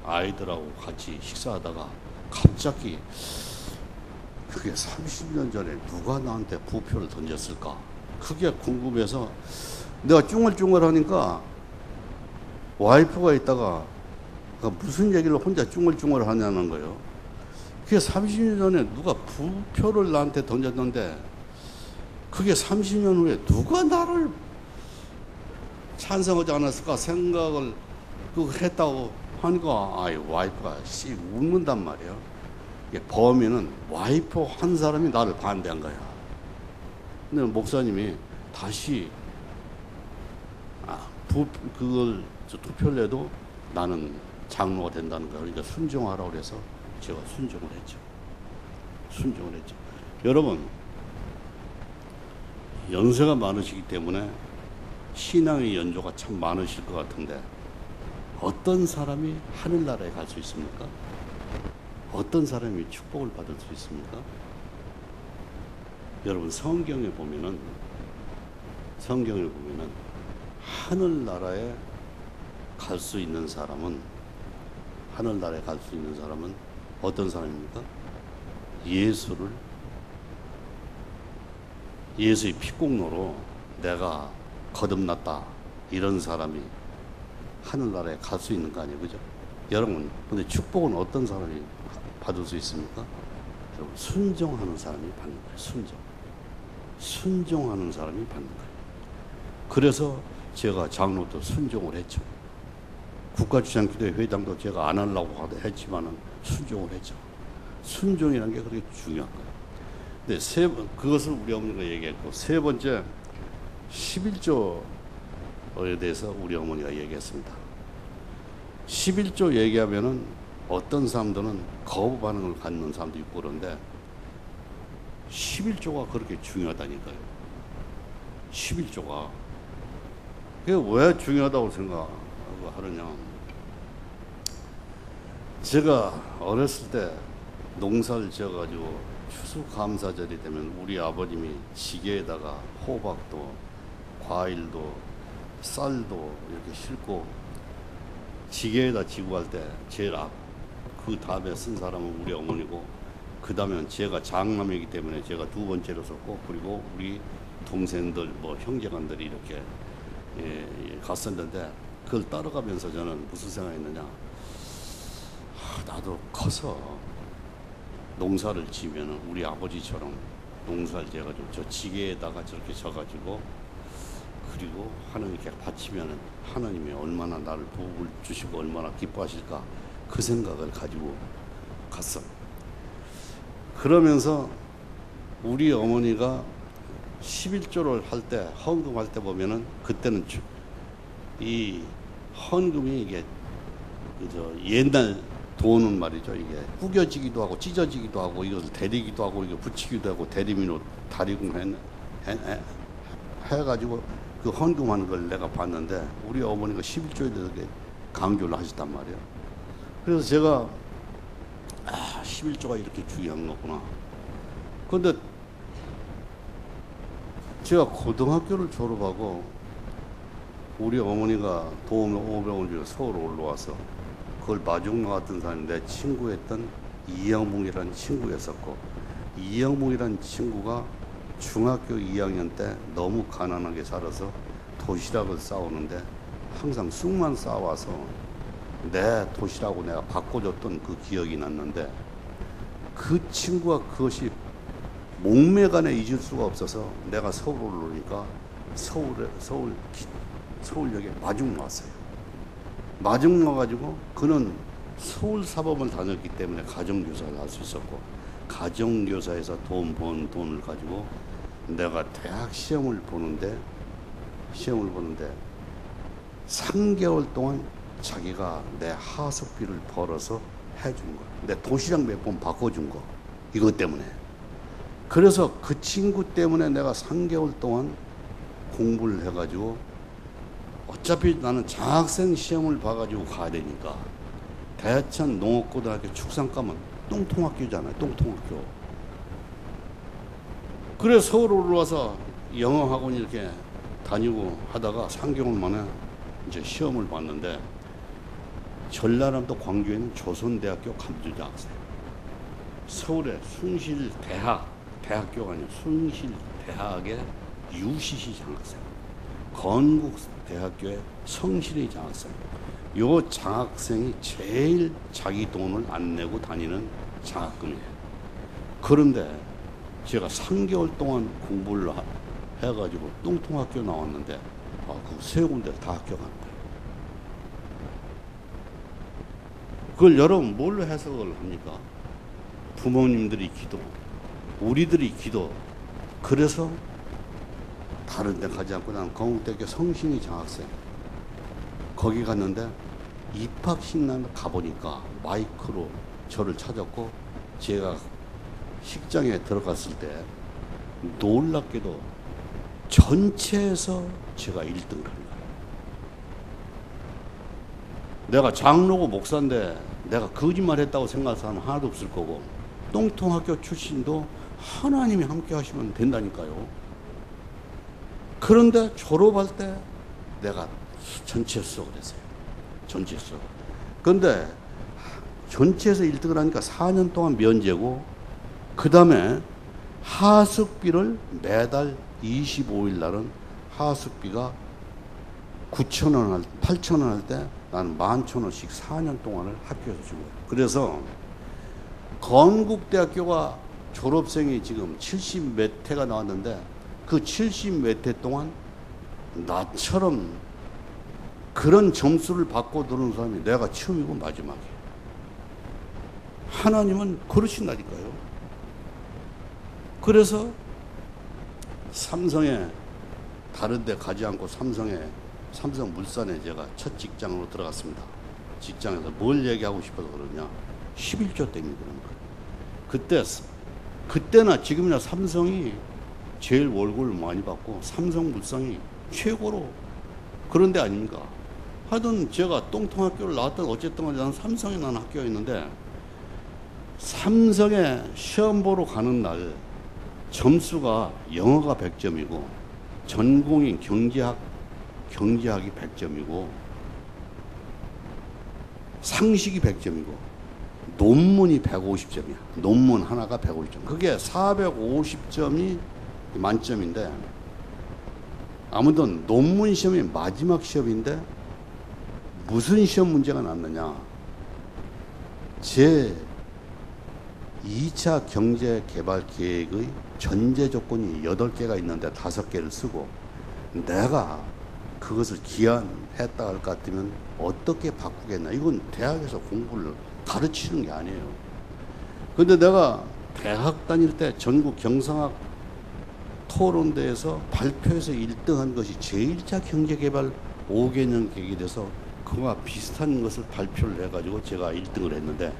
아이들하고 같이 식사하다가 갑자기 그게 30년 전에 누가 나한테 부표를 던졌을까? 그게 궁금해서 내가 쭝얼쭝얼 하니까 와이프가 있다가 무슨 얘기를 혼자 쭝얼쭝얼 하냐는 거예요. 그게 30년 전에 누가 부표를 나한테 던졌는데 그게 30년 후에 누가 나를 찬성하지 않았을까 생각을 했다고 하니까 와이프가 웃는단 말이에요. 범인은 와이프 한 사람이 나를 반대한 거야. 근데 목사님이 다시 그걸 투표를 해도 나는 장로가 된다는 거야. 그러니까 순종하라고 그래서 제가 순종을 했죠. 순종을 했죠. 여러분 연세가 많으시기 때문에 신앙의 연조가 참 많으실 것 같은데 어떤 사람이 하늘나라에 갈 수 있습니까? 어떤 사람이 축복을 받을 수 있습니까? 여러분 성경에 보면은 하늘나라에 갈 수 있는 사람은 어떤 사람입니까? 예수의 피공로로 내가 거듭났다 이런 사람이 하늘나라에 갈 수 있는 거 아니에요, 그죠? 여러분, 근데 축복은 어떤 사람이 받을 수 있습니까? 여러분, 순종하는 사람이 받는 거예요. 순종하는 사람이 받는 거예요. 그래서 제가 장로도 순종을 했죠. 국가주장기도회 회장도 제가 안 하려고 했지만은 순종을 했죠. 순종이라는 게 그렇게 중요한 거예요. 근데 그것을 우리 어머니가 얘기했고, 세 번째 11조에 대해서 우리 어머니가 얘기했습니다. 11조 얘기하면은 어떤 사람들은 거부 반응을 갖는 사람도 있고 그런데 11조가 그렇게 중요하다니까요. 11조가. 그게 왜 중요하다고 생각하느냐. 제가 어렸을 때 농사를 지어가지고 추수감사절이 되면 우리 아버님이 지게에다가 호박도 과일도 쌀도 이렇게 싣고 지게에다 지고 갈 때 제일 그 다음에 쓴 사람은 우리 어머니고 그 다음에는 제가 장남이기 때문에 제가 두 번째로 썼고 그리고 우리 동생들 뭐 형제간들이 이렇게 갔었는데 그걸 따라가면서 저는 무슨 생각했느냐. 나도 커서 농사를 지면은 우리 아버지처럼 농사를 지어가지고 저 지게에다가 저렇게 져가지고 그리고 하나님께 바치면은 하나님이 얼마나 나를 복을 주시고 얼마나 기뻐하실까 그 생각을 가지고 갔어. 그러면서 우리 어머니가 11조를 할 때 헌금할 때 보면은 그때는 이 헌금이 이게 옛날 돈은 말이죠. 이게 구겨지기도 하고 찢어지기도 하고 이것을 데리기도 하고 이거 붙이기도 하고 대리민으로 다리금 해가지고 그 헌금하는 걸 내가 봤는데 우리 어머니가 11조에 대해서 강조를 하셨단 말이에요. 그래서 제가 11조가 이렇게 중요한 거구나. 그런데 제가 고등학교를 졸업하고 우리 어머니가 도움을 500원 주고 서울 올라와서 그걸 마중 나왔던 사람이 내 친구였던 이영묵이라는 친구였었고 이영묵이라는 친구가 중학교 2학년 때 너무 가난하게 살아서 도시락을 싸오는데 항상 쑥만 쌓아와서 내 도시라고 내가 바꿔줬던 그 기억이 났는데, 그 친구가 그것이 목매간에 잊을 수가 없어서 내가 서울을 오니까 서울역에 마중 왔어요. 마중 와가지고 그는 서울 사범을 다녔기 때문에 가정교사를 할 수 있었고, 가정교사에서 번 돈을 가지고 내가 대학 시험을 보는데 3개월 동안 자기가 내 하숙비를 벌어서 해준 거, 내 도시락 몇 번 바꿔준 거, 이것 때문에. 그래서 그 친구 때문에 내가 3개월 동안 공부를 해가지고, 어차피 나는 장학생 시험을 봐가지고 가야 되니까, 대천 농업고등학교 축산과면 똥통학교잖아요. 똥통학교. 그래 서울 올라와서 영어학원 이렇게 다니고 하다가 3개월 만에 이제 시험을 봤는데, 전라남도 광주에 있는 조선대학교 감투장학생, 서울의 대학교가 아니라 숭실대학의 UCC 장학생, 건국대학교의 성실의 장학생, 요 장학생이 제일 자기 돈을 안 내고 다니는 장학금이에요. 그런데 제가 3개월 동안 공부를 해가지고 똥통학교 나왔는데, 그 세 군데 다 합격한 거예요. 그걸 여러분 뭘로 해석을 합니까? 부모님들이 기도, 우리들이 기도. 그래서 다른 데 가지 않고 나는 건국대학교 성신이 장학생, 거기 갔는데 입학식 날 가보니까 마이크로 저를 찾았고, 제가 식장에 들어갔을 때 놀랍게도 전체에서 제가 1등을 한 거예요. 내가 장로고 목사인데 내가 거짓말 했다고 생각하는 사람은 하나도 없을 거고, 똥통학교 출신도 하나님이 함께 하시면 된다니까요. 그런데 졸업할 때 내가 전체 수석을 했어요. 전체 수석. 그런데 전체에서 1등을 하니까 4년 동안 면제고, 그 다음에 하숙비를 매달 25일 날은 하숙비가 9,000원, 8,000원 할 때 나는 11,000원씩 4년 동안을 학교에서 준 거예요. 그래서 건국대학교가 졸업생이 지금 70 몇 회가 나왔는데, 그 70 몇 회 동안 나처럼 그런 점수를 받고 들어온 사람이 내가 처음이고 마지막이에요. 하나님은 그러신다니까요. 그래서 삼성에, 다른 데 가지 않고 삼성물산에 제가 첫 직장으로 들어갔습니다. 직장에서 뭘 얘기하고 싶어서 그러냐, 11조 때문에 그런 거예요. 그때나 지금이나 삼성이 제일 월급을 많이 받고 삼성물산이 최고로 그런 데 아닙니까? 하여튼 제가 똥통학교를 나왔던, 어쨌든 간에 나는 삼성에 난 학교가 있는데, 삼성에 시험 보러 가는 날 점수가 영어가 100점이고 전공인 경제학이 100점이고 상식이 100점이고 논문이 150점이야. 논문 하나가 150점. 그게 450점이 만점인데, 아무튼 논문 시험이 마지막 시험인데 무슨 시험 문제가 났느냐, 제 2차 경제개발계획의 전제 조건이 8개가 있는데 5개를 쓰고, 내가 그것을 기한했다 할 것 같으면 어떻게 바꾸겠나. 이건 대학에서 공부를 가르치는 게 아니에요. 근데 내가 대학 다닐 때 전국 경상학 토론대에서 발표해서 1등한 것이 제1차 경제개발 5개년 계획에 대해서 그와 비슷한 것을 발표를 해가지고 제가 1등을 했는데,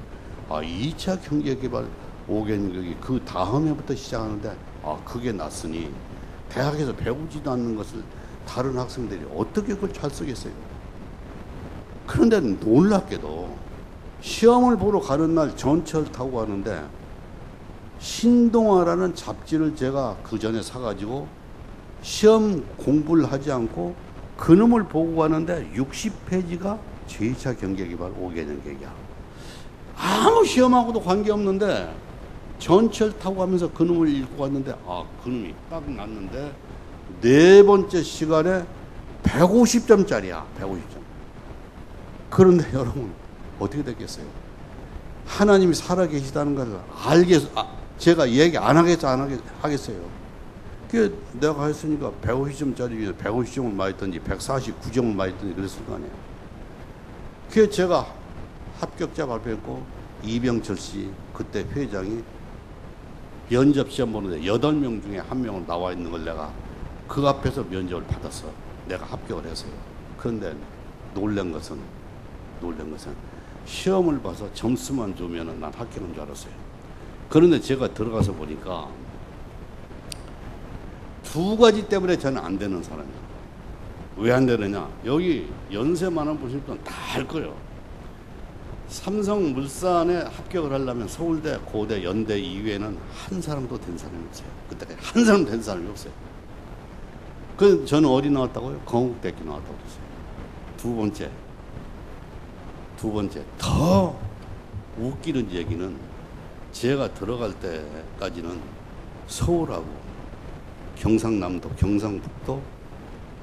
2차 경제개발 5개년 계획이 그 다음 해부터 시작하는데, 그게 났으니 대학에서 배우지도 않는 것을 다른 학생들이 어떻게 그걸 잘 쓰겠어요. 그런데 놀랍게도 시험을 보러 가는 날 전철 타고 가는데, 신동아라는 잡지를 제가 그 전에 사가지고 시험 공부를 하지 않고 그놈을 보고 가는데 60페이지가 제2차 경제개발 5개년 계획이야. 아무 시험하고도 관계없는데 전철 타고 가면서 그놈을 읽고 갔는데, 그놈이 딱 났는데, 4번째 시간에 150점짜리야. 150점. 그런데 여러분 어떻게 됐겠어요? 하나님이 살아계시다는 걸 제가 얘기 안 하겠어요. 그 내가 했으니까 150점짜리 150점을 맞았든지 149점을 맞았든지 그랬을 거 아니에요. 그 제가 합격자 발표했고 이병철 씨 그때 회장이 면접 시험 보는데 8명 중에 1명은 나와 있는 걸 내가 그 앞에서 면접을 받았어. 내가 합격을 했어요. 그런데 놀란 것은 시험을 봐서 점수만 주면은 난 합격한 줄 알았어요. 그런데 제가 들어가서 보니까 두 가지 때문에 저는 안 되는 사람이에요. 왜 안 되느냐? 여기 연세 많은 분들 다 알 거예요. 삼성물산에 합격을 하려면 서울대, 고대, 연대 이외에는 한 사람도 된 사람이 없어요. 그때까지 한 사람 된 사람이 없어요. 그래서 저는 어디 나왔다고요? 건국대학교 나왔다고 그랬어요. 두 번째 더 웃기는 얘기는 제가 들어갈 때까지는 서울하고 경상남도, 경상북도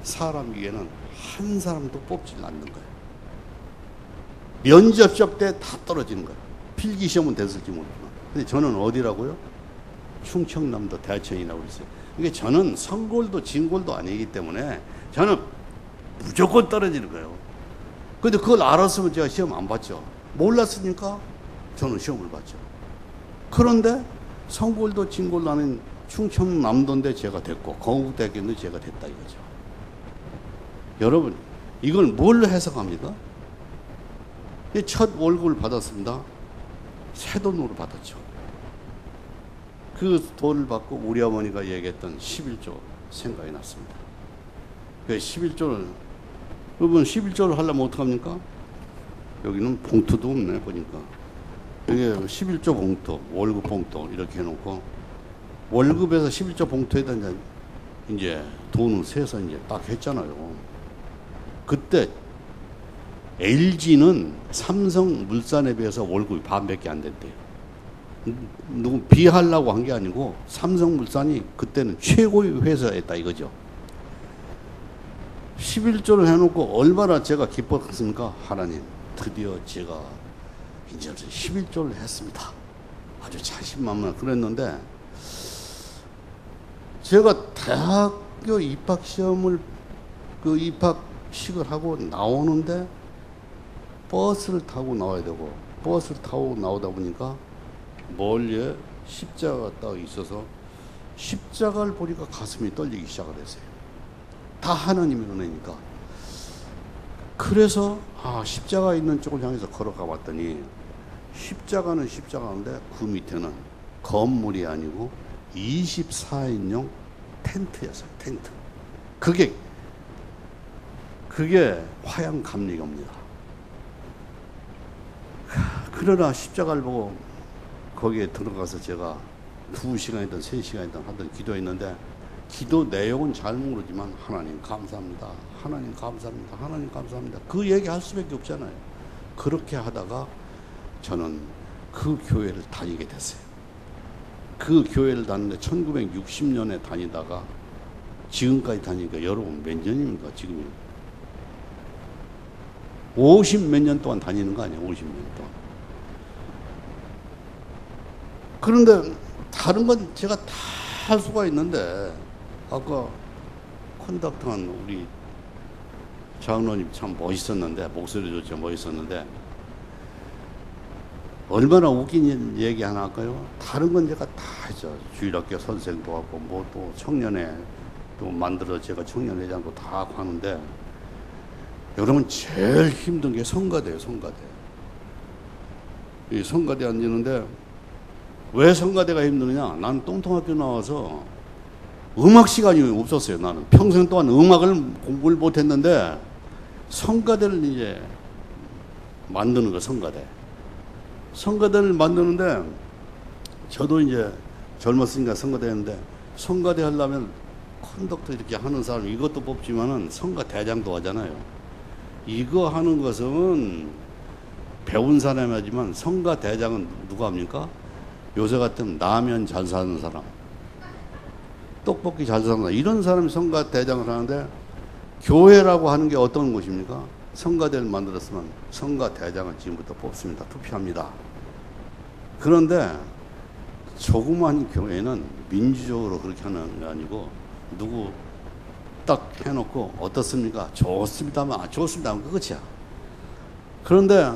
사람 위에는 한 사람도 뽑질 않는 거예요. 면접 시험 때 다 떨어지는 거예요. 필기 시험은 됐을지 모르지만. 근데 저는 어디라고요? 충청남도 대천이라고 그랬어요. 이게 저는 성골도 진골도 아니기 때문에 저는 무조건 떨어지는 거예요. 근데 그걸 알았으면 제가 시험 안 봤죠. 몰랐으니까 저는 시험을 봤죠. 그런데 성골도 진골도 아닌 충청남도인데 제가 됐고 건국대학교인데 제가 됐다 이거죠. 여러분 이걸 뭘로 해석합니까? 첫 월급을 받았습니다. 새 돈으로 받았죠. 그 돈을 받고 우리 어머니가 얘기했던 11조 생각이 났습니다. 그 11조를 여러분 11조를 하려면 어떡합니까? 여기는 봉투도 없네 보니까. 여기 11조 봉투, 월급 봉투 이렇게 해놓고 월급에서 11조 봉투에다 이제 돈을 세서 이제 딱 했잖아요. 그때 LG는 삼성물산에 비해서 월급이 반밖에 안 됐대요. 누구 비하려고 한 게 아니고 삼성물산이 그때는 최고의 회사였다 이거죠. 11조를 해놓고 얼마나 제가 기뻤습니까? 하나님 드디어 제가 이제 11조를 했습니다. 아주 자신만만 그랬는데 제가 대학교 입학시험을 그 입학식을 하고 나오는데 버스를 타고 나와야 되고 버스를 타고 나오다 보니까 멀리에 십자가가 딱 있어서 십자가를 보니까 가슴이 떨리기 시작을 했어요. 다 하나님의 은혜니까. 그래서 십자가 있는 쪽을 향해서 걸어가 봤더니 십자가는 십자가인데 그 밑에는 건물이 아니고 24인용 텐트였어요. 텐트. 그게 화양 감리교입니다. 그러나 십자가를 보고 거기에 들어가서 제가 2시간이든 3시간이든 하던 기도했는데 기도 내용은 잘 모르지만 하나님 감사합니다. 하나님 감사합니다. 하나님 감사합니다. 그 얘기 할 수밖에 없잖아요. 그렇게 하다가 저는 그 교회를 다니게 됐어요. 그 교회를 다니는데 1960년에 다니다가 지금까지 다니니까 여러분 몇 년입니까? 지금이 50 몇 년 동안 다니는 거 아니에요? 50 년 동안. 그런데 다른 건 제가 다 할 수가 있는데 아까 컨덕트한 우리 장로님 참 멋있었는데 목소리도 좀 멋있었는데 얼마나 웃긴 얘기 하나 할까요? 다른 건 제가 다 했죠. 주일학교 선생도 하고 뭐 또 청년회 또 만들어 제가 청년회장도 다 하고 하는데 여러분 제일 힘든 게 성가대예요. 성가대. 이 성가대 앉는데 왜 성가대가 힘드느냐? 난 똥통학교 나와서 음악 시간이 없었어요. 나는 평생 동안 음악을 공부를 못했는데 성가대를 이제 만드는 거 성가대. 성가대를 만드는데 저도 이제 젊었으니까 성가대 했는데 성가대 하려면 컨덕터 이렇게 하는 사람 이것도 뽑지만은 성가대장도 하잖아요. 이거 하는 것은 배운 사람이 하지만 성가대장은 누가 합니까? 요새 같으면 라면 잘 사는 사람, 떡볶이 잘 사는 사람, 이런 사람이 성가대장을 하는데 교회라고 하는 게 어떤 곳입니까? 성가대를 만들었으면 성가대장을 지금부터 뽑습니다. 투표합니다. 그런데 조그만 교회는 민주적으로 그렇게 하는 게 아니고 누구 딱 해놓고 어떻습니까? 좋습니다만 좋습니다만 그것이야. 그런데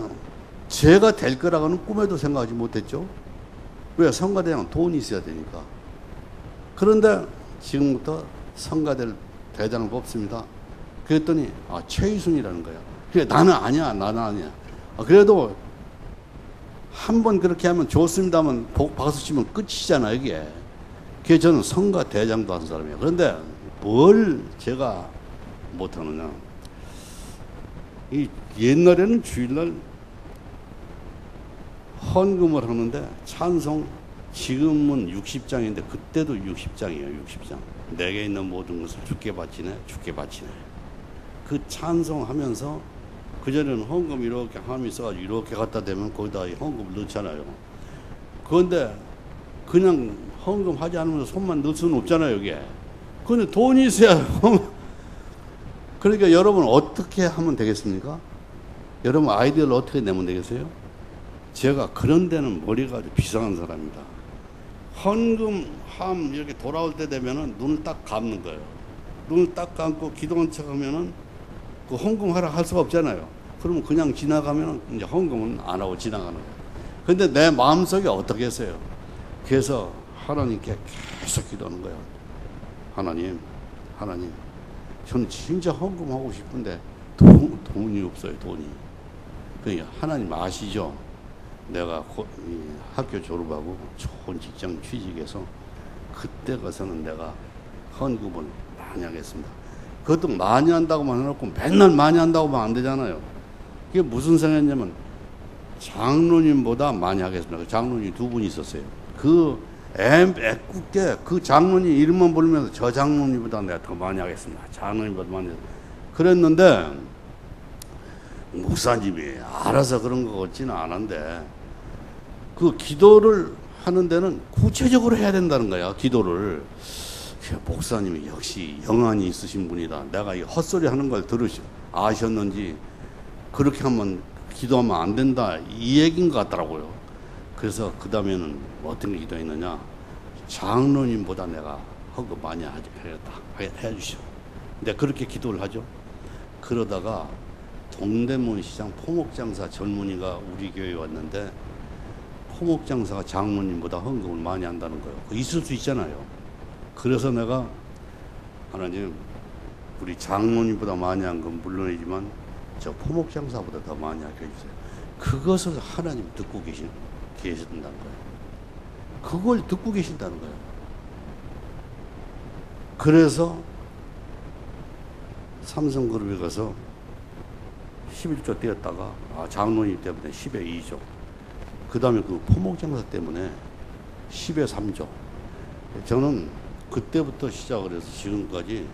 제가 될 거라고는 꿈에도 생각하지 못했죠. 왜? 성가대장은 돈이 있어야 되니까. 그런데 지금부터 성가대를 대장을 뽑습니다. 그랬더니 최희순이라는 거야. 그래 나는 아니야. 나는 아니야. 그래도 한 번 그렇게 하면 좋습니다만 박수 치면 끝이잖아 이게. 그래서 저는 성가대장도 한 사람이에요. 그런데 뭘 제가 못하느냐. 이 옛날에는 주일날 헌금을 하는데 찬송 지금은 60장인데 그때도 60장이에요. 60장. 내게 있는 모든 것을 주께 바치네. 주께 바치네. 그 찬송하면서 그전에는 헌금 이렇게 함이 있어가지고 이렇게 갖다 대면 거기다 헌금을 넣잖아요. 그런데 그냥 헌금 하지 않으면서 손만 넣을 수는 없잖아요. 이게. 근데 돈이 있어야 그러니까 여러분 어떻게 하면 되겠습니까? 여러분 아이디어를 어떻게 내면 되겠어요? 제가 그런 데는 머리가 아주 비상한 사람입니다. 헌금함 이렇게 돌아올 때 되면은 눈을 딱 감는 거예요. 눈을 딱 감고 기도한 척 하면은 그 헌금하라 할 수가 없잖아요. 그러면 그냥 지나가면은 이제 헌금은 안 하고 지나가는 거예요. 근데 내 마음속에 어떻게 했어요? 그래서 하나님께 계속 기도하는 거예요. 하나님, 저는 진짜 헌금하고 싶은데 돈이 없어요, 돈이. 그러니까 하나님 아시죠? 내가 학교 졸업하고 좋은 직장 취직해서 그때 가서는 내가 헌금을 많이 하겠습니다. 그것도 많이 한다고만 해놓고 맨날 많이 한다고만 안 되잖아요. 그게 무슨 생각이냐면 장로님보다 많이 하겠습니다. 장로님 두 분이 있었어요. 그 애꿎게 그 장로님 이름만 부르면서 저 장로님보다 내가 더 많이 하겠습니다. 장로님보다 많이 그랬는데 목사님이 알아서 그런 거 같지는 않은데 그 기도를 하는 데는 구체적으로 해야 된다는 거야. 기도를. 목사님이 역시 영안이 있으신 분이다. 내가 이 헛소리 하는 걸 아셨는지 그렇게 하면 기도하면 안 된다 이 얘기인 것 같더라고요. 그래서 그 다음에는 어떤 기도했느냐. 장로님보다 내가 헌금 많이 해주시오. 근데 그렇게 기도를 하죠. 그러다가 동대문 시장 포목장사 젊은이가 우리 교회에 왔는데 포목장사가 장로님보다 헌금을 많이 한다는 거예요. 있을 수 있잖아요. 그래서 내가 하나님 우리 장로님보다 많이 한 건 물론이지만 저 포목장사보다 더 많이 하게 해주세요. 그것을 하나님 듣고 계신다는 거예요. 그걸 듣고 계신다는 거예요. 그래서 삼성그룹에 가서 11조 떼었다가 장로님 때문에 10에 2조 그 다음에 그 포목장사 때문에 10에 3조 저는 그때부터 시작을 해서 지금까지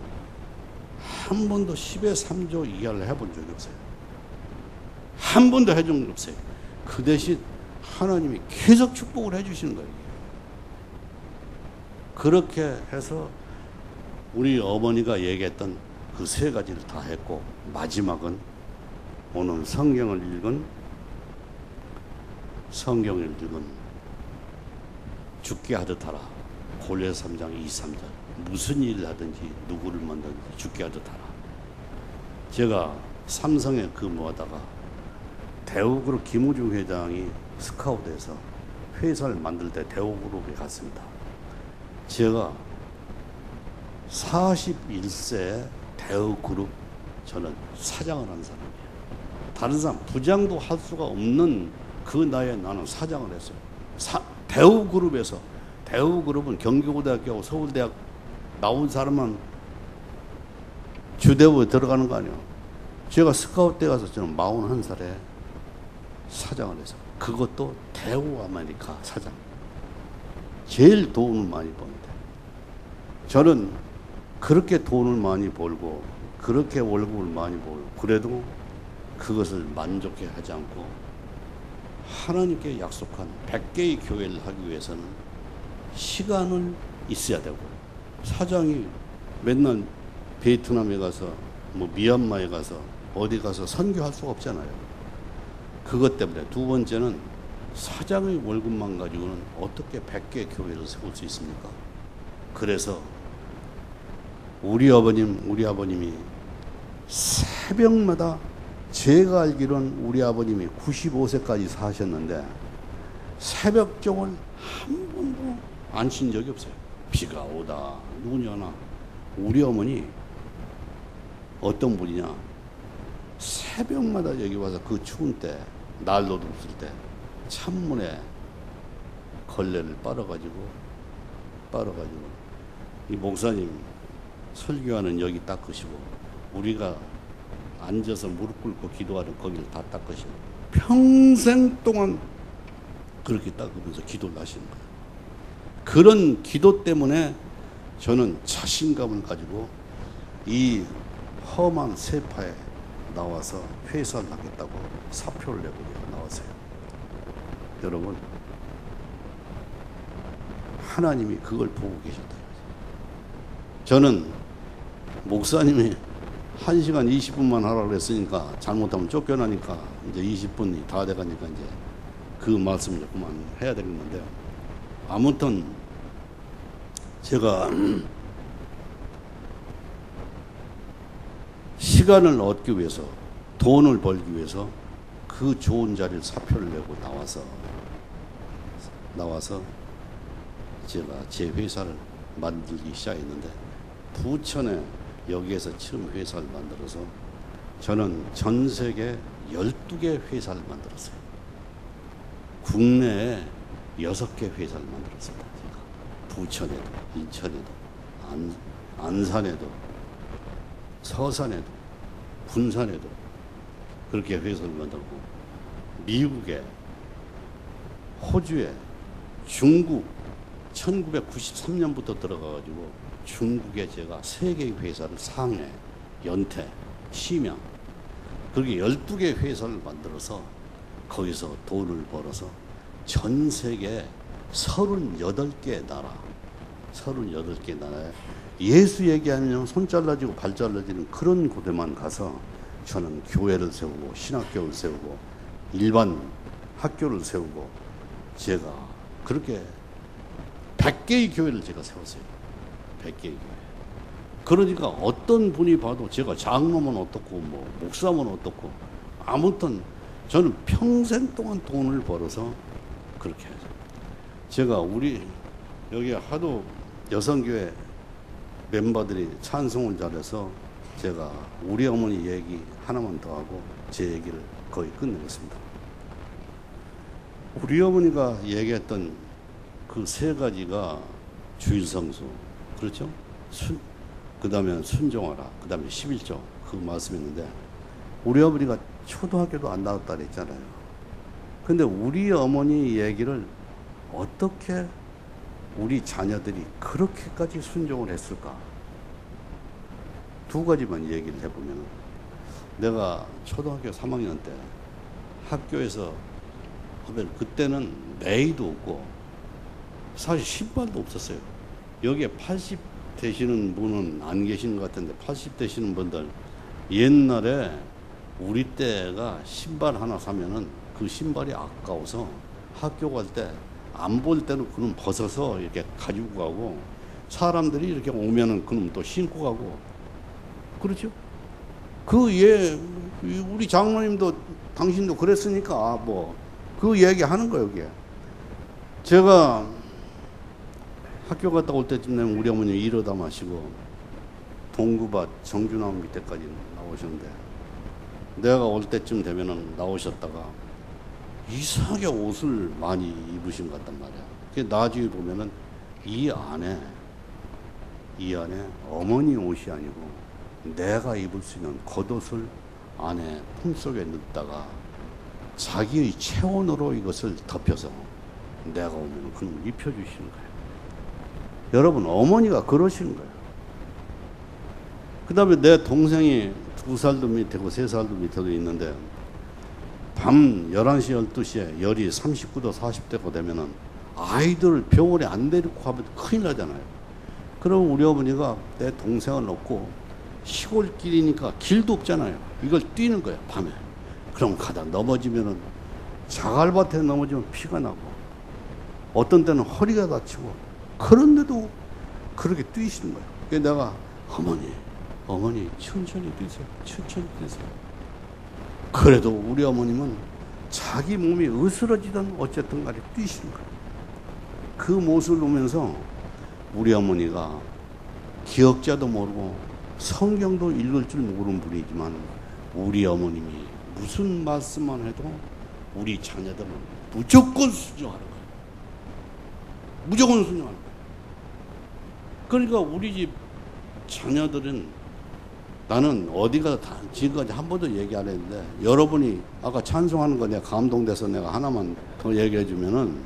한 번도 10에 3조 이하를 해본 적이 없어요. 한 번도 해준 적 없어요. 그 대신 하나님이 계속 축복을 해주시는 거예요. 그렇게 해서 우리 어머니가 얘기했던 그 세 가지를 다 했고 마지막은 오늘 성경을 읽은 죽게 하듯 하라. 골로새 3장 23절 무슨 일을 하든지 누구를 만나든지 죽게 하듯 하라. 제가 삼성에 근무하다가 대우그룹 김우중 회장이 스카우트해서 회사를 만들 때 대우그룹에 갔습니다. 제가 41세 대우그룹 저는 사장을 한 사람이에요. 다른 사람 부장도 할 수가 없는 그 나이에 나는 사장을 했어요. 대우그룹에서 대우그룹은 경기고등학교 서울대학 나온 사람만 주대우에 들어가는 거 아니에요. 제가 스카우트 때 가서 저는 41살에 사장을 해서 그것도 대우 아메리카 사장. 제일 돈을 많이 버는데 저는 그렇게 돈을 많이 벌고 그렇게 월급을 많이 벌고 그래도 그것을 만족해 하지 않고 하나님께 약속한 100개의 교회를 하기 위해서는 시간은 있어야 되고 사장이 맨날 베트남에 가서 뭐 미얀마에 가서 어디 가서 선교할 수가 없잖아요. 그것 때문에. 두 번째는 사장의 월급만 가지고는 어떻게 100개의 교회를 세울 수 있습니까? 그래서 우리 아버님이 새벽마다, 제가 알기로는 우리 아버님이 95세까지 사셨는데 새벽종을 한 번도 안 쉰 적이 없어요. 비가 오다 눈이 오나. 우리 어머니 어떤 분이냐, 새벽마다 여기 와서 그 추운 때, 난로도 없을 때 창문에 걸레를 빨아가지고 이 목사님 설교하는 여기 닦으시고, 우리가 앉아서 무릎 꿇고 기도하는 거기를 다 닦으시고, 평생 동안 그렇게 닦으면서 기도를 하시는 거예요. 그런 기도 때문에 저는 자신감을 가지고 이 험한 세파에 나와서 회사를 하겠다고 사표를 내고 나왔어요. 여러분, 하나님이 그걸 보고 계셨다. 저는 목사님이 1시간 20분만 하라고 했으니까, 잘못하면 쫓겨나니까 이제 20분이 다 돼가니까 이제 그 말씀을 그만 해야 되겠는데요. 아무튼 제가 시간을 얻기 위해서, 돈을 벌기 위해서 그 좋은 자리를 사표를 내고 나와서 제가 제 회사를 만들기 시작했는데, 부천에 여기에서 처음 회사를 만들어서 저는 전 세계 12개 회사를 만들었어요. 국내에 6개 회사를 만들었습니다. 제가 부천에도, 인천에도, 안산에도, 서산에도, 군산에도 그렇게 회사를 만들고, 미국에, 호주에, 중국, 1993년부터 들어가가지고 중국에 제가 3개의 회사를, 상해, 연태, 심양, 그렇게 12개 회사를 만들어서 거기서 돈을 벌어서 전 세계 38개 나라에 예수 얘기하면 손 잘라지고 발 잘라지는 그런 곳에만 가서 저는 교회를 세우고, 신학교를 세우고, 일반 학교를 세우고, 제가 그렇게 100개의 교회를 제가 세웠어요. 100개의 교회. 그러니까 어떤 분이 봐도 제가 장로면 어떻고, 뭐 목사면 어떻고, 아무튼 저는 평생 동안 돈을 벌어서 그렇게 하죠. 제가 우리 여기 하도 여성교회 멤버들이 찬송을 잘해서 제가 우리 어머니 얘기 하나만 더 하고 제 얘기를 거의 끝내겠습니다. 우리 어머니가 얘기했던 그 3가지가 주일성수, 그렇죠? 그 다음에 순종하라, 그 다음에 11조, 그 말씀했는데, 우리 어머니가 초등학교도 안 나왔다 그랬잖아요. 근데 우리 어머니 얘기를 어떻게 우리 자녀들이 그렇게까지 순종을 했을까? 2가지만 얘기를 해보면, 내가 초등학교 3학년 때 학교에서 그때는 메이도 없고 사실 신발도 없었어요. 여기에 80 되시는 분은 안 계시는 것 같은데, 80 되시는 분들, 옛날에 우리 때가 신발 하나 사면은 그 신발이 아까워서 학교 갈 때 안 볼 때는 그놈 벗어서 이렇게 가지고 가고, 사람들이 이렇게 오면은 그놈 또 신고 가고, 그렇죠? 우리 장로님도 당신도 그랬으니까 뭐 그 얘기 하는 거예요, 이게. 제가 학교 갔다 올 때쯤 되면 우리 어머니 이러다 마시고 동구밭 정준암 밑에까지 나오셨는데, 내가 올 때쯤 되면은 나오셨다가 이상하게 옷을 많이 입으신 것 같단 말이야. 나중에 보면은 이 안에 어머니 옷이 아니고 내가 입을 수 있는 겉옷을 안에 품속에 넣다가 자기의 체온으로 이것을 덮여서 내가 오면 그걸 입혀주시는 거예요. 여러분, 어머니가 그러시는 거예요. 그 다음에 내 동생이 2살도 밑에고 3살도 밑에도 있는데, 밤 11시, 12시에 열이 39도, 40도가 되면은 아이들을 병원에 안 데리고 가면 큰일 나잖아요. 그럼 우리 어머니가 내 동생을 놓고 시골길이니까 길도 없잖아요. 이걸 뛰는 거예요, 밤에. 그럼 가다 넘어지면은 자갈밭에 넘어지면 피가 나고 어떤 때는 허리가 다치고 그런데도 그렇게 뛰시는 거예요. 그래서 내가 어머니 천천히 뛰세요. 천천히 뛰세요. 그래도 우리 어머님은 자기 몸이 으스러지던 어쨌든 간에 뛰시는 거예요. 그 모습을 보면서 우리 어머니가 기억자도 모르고 성경도 읽을 줄 모르는 분이지만 우리 어머님이 무슨 말씀만 해도 우리 자녀들은 무조건 순종하는 거예요. 무조건 순종하는 거예요. 그러니까 우리 집 자녀들은 나는 어디가 다 지금까지 한 번도 얘기 안 했는데 여러분이 아까 찬송하는 거 내가 감동돼서 내가 하나만 더 얘기해 주면은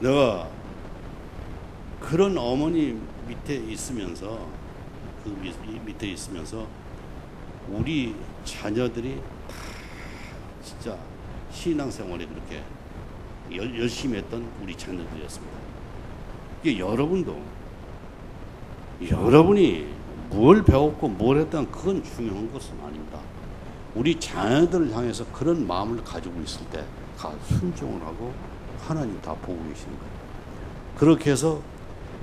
내가 그런 어머니 밑에 있으면서 밑에 있으면서 우리 자녀들이 다 진짜 신앙생활에 그렇게 열심히 했던 우리 자녀들이었습니다. 이게 여러분이 뭘 배웠고 뭘 했던 그건 중요한 것은 아닙니다. 우리 자녀들을 향해서 그런 마음을 가지고 있을 때 다 순종을 하고 하나님 다 보고 계시는 거예요. 그렇게 해서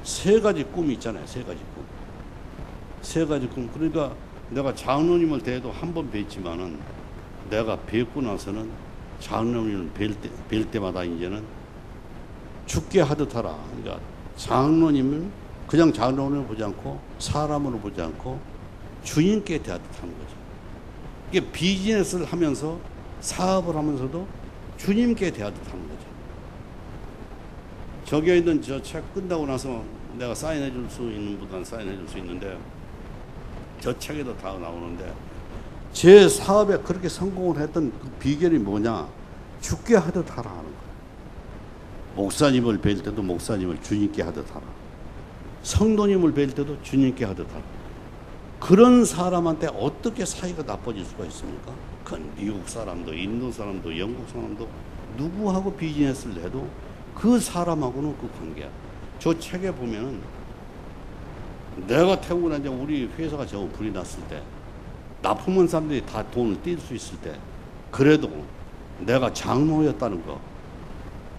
세 가지 꿈이 있잖아요. 세 가지 꿈. 그러니까 내가 장로님을 대해도 한 번 뵀지만은 내가 뵙고 나서는 장로님을 뵐 때마다 이제는 죽게 하듯 하라. 그러니까 장로님을 그냥 장로님을 보지 않고 사람으로 보지 않고 주님께 대하듯 하는 거죠. 이게 비즈니스를 하면서 사업을 하면서도 주님께 대하듯 하는 거죠. 저기에 있는 저 책 끝나고 나서 내가 사인해 줄 수 있는 분들은 사인해 줄 수 있는데 저 책에도 다 나오는데 제 사업에 그렇게 성공을 했던 그 비결이 뭐냐? 죽게 하듯 하라 하는 거예요. 목사님을 뵐 때도 목사님을 주님께 하듯 하라. 성도님을 뵐 때도 주님께 하듯 하라. 그런 사람한테 어떻게 사이가 나빠질 수가 있습니까? 그건 미국 사람도 인도 사람도 영국 사람도 누구하고 비즈니스를 해도 그 사람하고는 그 관계야. 저 책에 보면은 내가 태우고 난 이제 우리 회사가 저 불이 났을 때 납품한 사람들이 다 돈을 띨 수 있을 때 그래도 내가 장로였다는 거,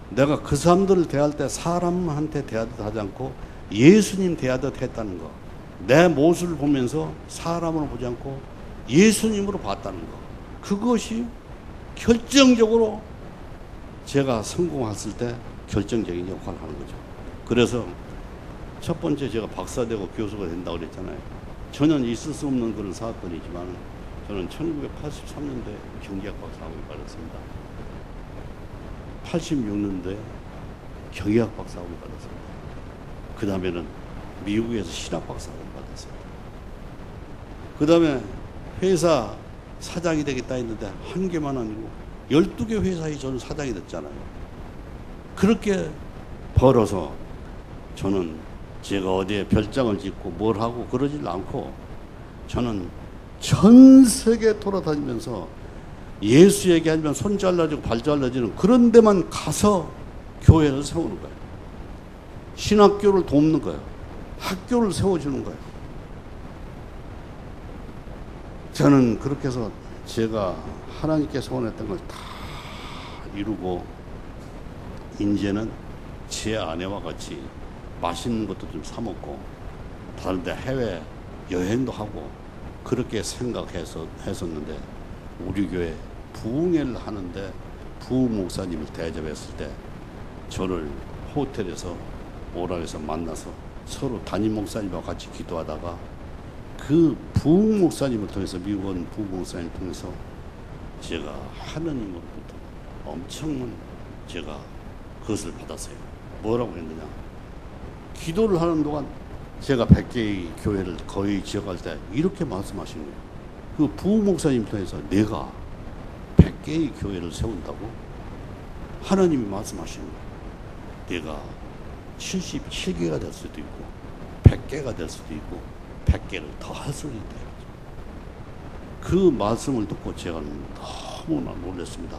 내가 그 사람들을 대할 때 사람한테 대하듯 하지 않고 예수님 대하듯 했다는 거, 내 모습을 보면서 사람으로 보지 않고 예수님으로 봤다는 거, 그것이 결정적으로 제가 성공했을 때 결정적인 역할을 하는 거죠. 그래서 첫 번째 제가 박사되고 교수가 된다고 그랬잖아요. 전혀 있을 수 없는 그런 사건이지만 저는 1983년도에 경제학박 사학을 받았습니다. 86년도에 경제학박 사학을 받았습니다. 그 다음에는 미국에서 신학박 사학을 받았습니다. 그 다음에 회사 사장이 되겠다 했는데 한 개만 아니고 12개 회사에 저는 사장이 됐잖아요. 그렇게 벌어서 저는 제가 어디에 별장을 짓고 뭘 하고 그러질 않고 저는 전 세계 돌아다니면서 예수 얘기하면 손 잘라지고 발 잘라지는 그런 데만 가서 교회를 세우는 거예요. 신학교를 돕는 거예요. 학교를 세워주는 거예요. 저는 그렇게 해서 제가 하나님께 소원했던 걸 다 이루고 이제는 제 아내와 같이 맛있는 것도 좀 사 먹고 다른 데 해외 여행도 하고 그렇게 했었는데 우리 교회 부흥회를 하는데 부흥 목사님을 대접했을 때 저를 호텔에서 오락에서 만나서 서로 담임 목사님과 같이 기도하다가 그 부흥 목사님을 통해서 미국은 부흥 목사님을 통해서 제가 하느님으로부터 엄청난 제가 그것을 받았어요. 뭐라고 했느냐? 기도를 하는 동안 제가 100개의 교회를 거의 지어갈 때 이렇게 말씀하신 거예요. 그 부흥 목사님 통해서 내가 100개의 교회를 세운다고 하나님이 말씀하신 거예요. 내가 77개가 될 수도 있고 100개가 될 수도 있고 100개를 더 할 수도 있다. 그 말씀을 듣고 제가 너무나 놀랐습니다.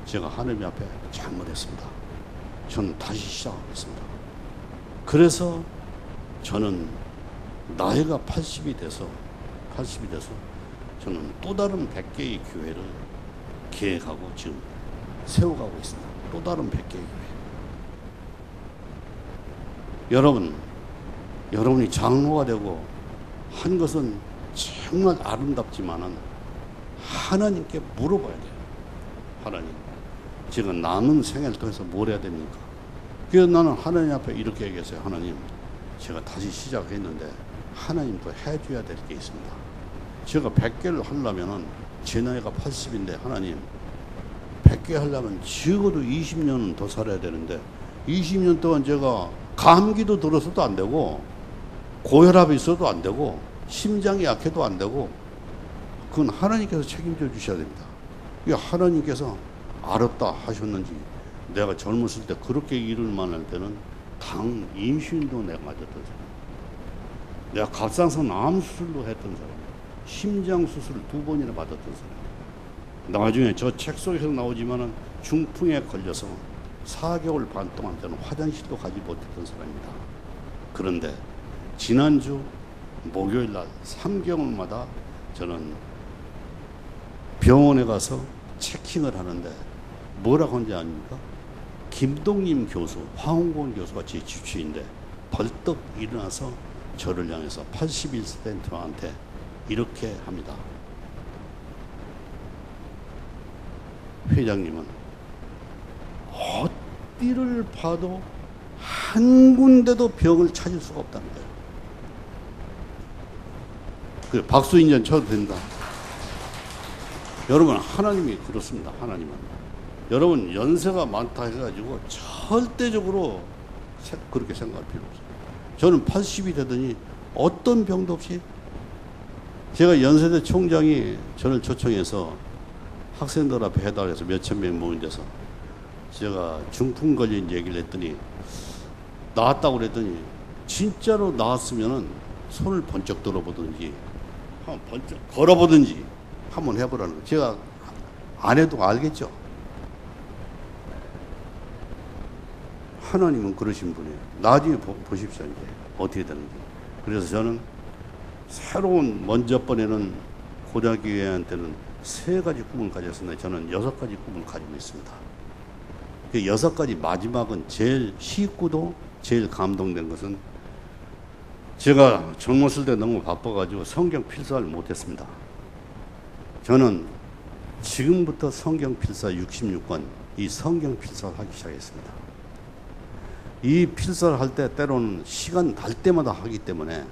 제가 하나님 앞에 잘못했습니다. 저는 다시 시작하겠습니다. 그래서 저는 나이가 80이 돼서 저는 또 다른 100개의 교회를 계획하고 지금 세워가고 있습니다. 또 다른 100개의 교회. 여러분이 장로가 되고 한 것은 정말 아름답지만은 하나님께 물어봐야 돼요. 하나님, 제가 남은 생애를 통해서 뭘 해야 됩니까? 그래서 나는 하나님 앞에 이렇게 얘기했어요. 하나님, 제가 다시 시작했는데 하나님도 해줘야 될 게 있습니다. 제가 100개를 하려면은 제 나이가 80인데 하나님 100개 하려면 적어도 20년은 더 살아야 되는데 20년 동안 제가 감기도 들어서도 안 되고 고혈압이 있어도 안 되고 심장이 약해도 안 되고 그건 하나님께서 책임져 주셔야 됩니다. 이게 하나님께서 알았다 하셨는지 내가 젊었을 때 그렇게 일을 많을 때는 당 임신도 내가 맞았던 사람, 내가 갑상선 암 수술도 했던 사람, 심장 수술을 2번이나 받았던 사람, 나중에 저 책 속에서 나오지만은 중풍에 걸려서 4개월 반 동안 저는 화장실도 가지 못했던 사람입니다. 그런데 지난주 목요일 날 3개월마다 저는 병원에 가서 체킹을 하는데 뭐라고 하는지 아닙니까? 김동림 교수, 황홍곤 교수가 제 주치의인데 벌떡 일어나서 저를 향해서 81세한테 이렇게 합니다. 회장님은 어디를 봐도 한 군데도 병을 찾을 수가 없다는 거예요. 그 박수 인전 쳐도 된다. 여러분, 하나님이 그렇습니다. 하나님은. 여러분, 연세가 많다 해가지고 절대적으로 그렇게 생각할 필요 없어요. 저는 80이 되더니 어떤 병도 없이, 제가 연세대 총장이 저를 초청해서 학생들 앞에 해달해서 몇천 명 모인 데서 제가 중풍 걸린 얘기를 했더니 나았다고 그랬더니 진짜로 나았으면은 손을 번쩍 들어보든지 한번 번쩍 걸어보든지 한번 해보라는 거예요. 제가 안 해도 알겠죠. 하나님은 그러신 분이에요. 나중에 보십시오. 이제 어떻게 되는지. 그래서 저는 새로운 먼저 번에는 고등학교한테는 3가지 꿈을 가졌었는데 저는 6가지 꿈을 가지고 있습니다. 그 6가지 마지막은 제일 시구도 제일 감동된 것은 제가 젊었을 때 너무 바빠가지고 성경 필사를 못했습니다. 저는 지금부터 성경 필사 66권 이 성경 필사를 하기 시작했습니다. 이 필사를 할 때 때로는 시간 날 때마다 하기 때문에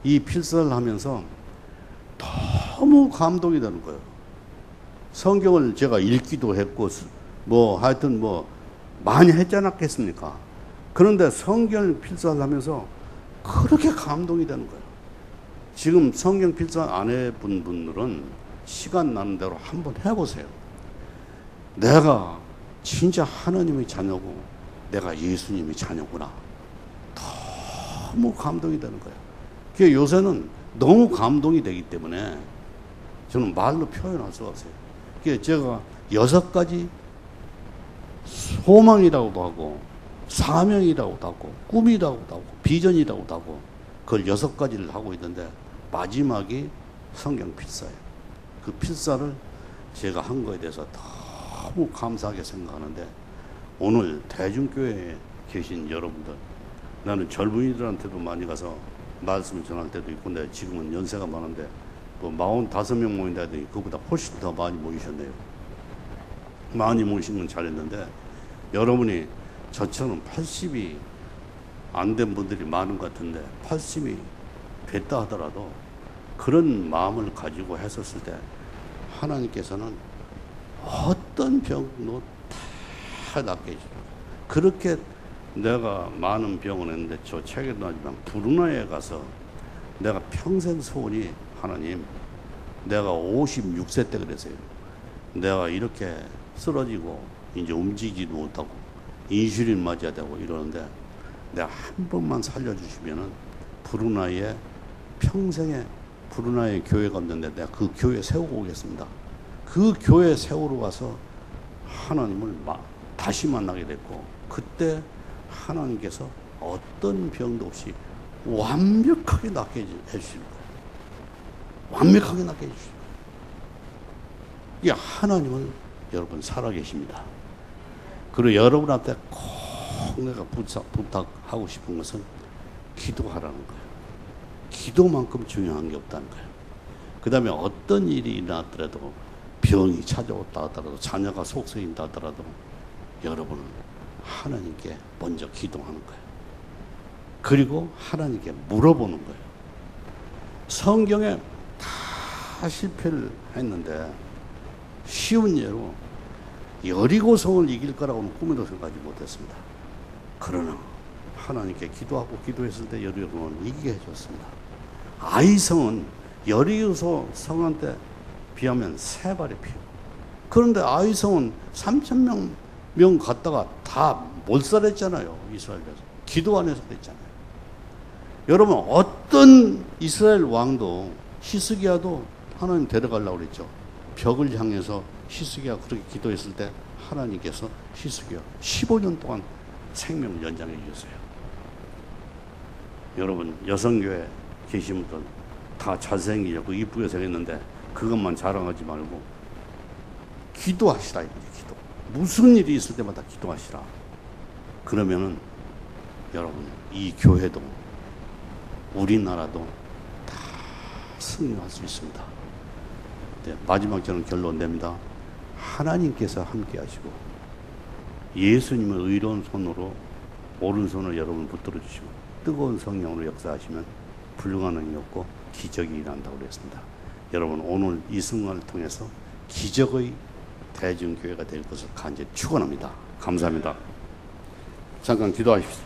이 필사를 하면서 너무 감동이 되는 거예요. 성경을 제가 읽기도 했고 뭐 하여튼 뭐 많이 했지 않았겠습니까? 그런데 성경 필사를 하면서 그렇게 감동이 되는 거예요. 지금 성경 필사 안 해본 분들은 시간 나는 대로 한번 해보세요. 내가 진짜 하나님의 자녀고 내가 예수님의 자녀구나. 너무 감동이 되는 거예요. 그러니까 요새는 너무 감동이 되기 때문에 저는 말로 표현할 수가 없어요. 그러니까 제가 6가지 소망이라고도 하고 사명이라고도 하고 꿈이라고도 하고 비전이라고도 하고 그걸 6가지를 하고 있는데 마지막이 성경 필사예요. 그 필사를 제가 한 거에 대해서 너무 감사하게 생각하는데 오늘 대중교회에 계신 여러분들, 나는 젊은이들한테도 많이 가서 말씀을 전할 때도 있고 근데 지금은 연세가 많은데 뭐 45명 모인다 하더니 그보다 훨씬 더 많이 모이셨네요. 많이 모이신 건 잘했는데 여러분이 저처럼 80이 안 된 분들이 많은 것 같은데 80이 됐다 하더라도 그런 마음을 가지고 했었을 때 하나님께서는 어떤 병도 다 낫게 해주죠. 그렇게 내가 많은 병을 했는데 저 책에도 나지만 브루나이에 가서 내가 평생 소원이 하나님 내가 56세 때 그랬어요. 내가 이렇게 쓰러지고 이제 움직이지도 못하고 인슐린 맞아야 되고 이러는데 내가 한 번만 살려주시면은 브루나이에 평생에 브루나이에 교회가 없는데 내가 그 교회 세우고 오겠습니다. 그 교회 세우러 와서 하나님을 다시 만나게 됐고 그때 하나님께서 어떤 병도 없이 완벽하게 낫게 해주시는 거예요. 완벽하게 낫게 해주시는 거예요. 이게 하나님은 여러분 살아계십니다. 그리고 여러분한테 꼭 내가 부탁하고 싶은 것은 기도하라는 거예요. 기도만큼 중요한 게 없다는 거예요. 그 다음에 어떤 일이 일어났더라도, 병이 찾아왔다 하더라도, 자녀가 속썩인다 하더라도 여러분은 하나님께 먼저 기도하는 거예요. 그리고 하나님께 물어보는 거예요. 성경에 다 실패를 했는데 쉬운 예로 여리고성을 이길 거라고는 꿈에도 생각하지 못했습니다. 그러나 하나님께 기도하고 기도했을 때 여리고성은 이기게 해줬습니다. 아이성은 여리고성 성한테 비하면 3발의 피. 그런데 아이성은 3,000명 갔다가 다 몰살했잖아요. 이스라엘에서. 기도 안 해서 그랬잖아요. 여러분, 어떤 이스라엘 왕도, 히스기야도 하나님 데려가려고 그랬죠. 벽을 향해서 히스기야 그렇게 기도했을 때 하나님께서 히스기야 15년 동안 생명을 연장해 주셨어요. 여러분, 여성교회 계신 분들 다 잘생기려고 이쁘게 생겼는데 그것만 자랑하지 말고 기도하시라. 기도. 무슨 일이 있을 때마다 기도하시라. 그러면은 여러분, 이 교회도 우리나라도 다 승리할 수 있습니다. 네, 마지막 저는 결론 냅니다. 하나님께서 함께 하시고 예수님의 의로운 손으로 오른손을 여러분 붙들어 주시고 뜨거운 성령으로 역사하시면 불가능이 없고 기적이 일어난다고 그랬습니다. 여러분, 오늘 이 순간을 통해서 기적의 대중교회가 될 것을 간절히 축원합니다. 감사합니다. 잠깐 기도하십시오.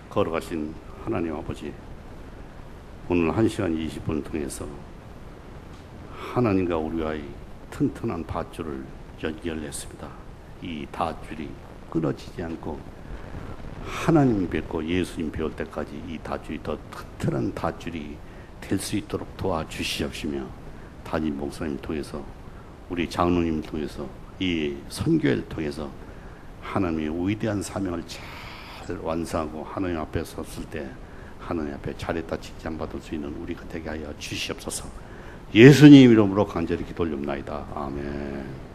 걸어가신 하나님 아버지, 오늘 1시간 20분 통해서 하나님과 우리와의 튼튼한 밧줄을 연결했습니다. 이 밧줄이 끊어지지 않고 하나님 뵙고 예수님 배울 때까지 이 밧줄이 더 튼튼한 밧줄이 될 수 있도록 도와주시옵시며, 담임 목사님 통해서, 우리 장로님 통해서, 이 선교회를 통해서 하나님의 위대한 사명을 잘 완수하고 하나님 앞에 섰을 때 하나님 앞에 잘했다 칭찬받을 수 있는 우리가 되게 하여 주시옵소서. 예수님 이름으로 간절히 기도 올립니다. 아멘.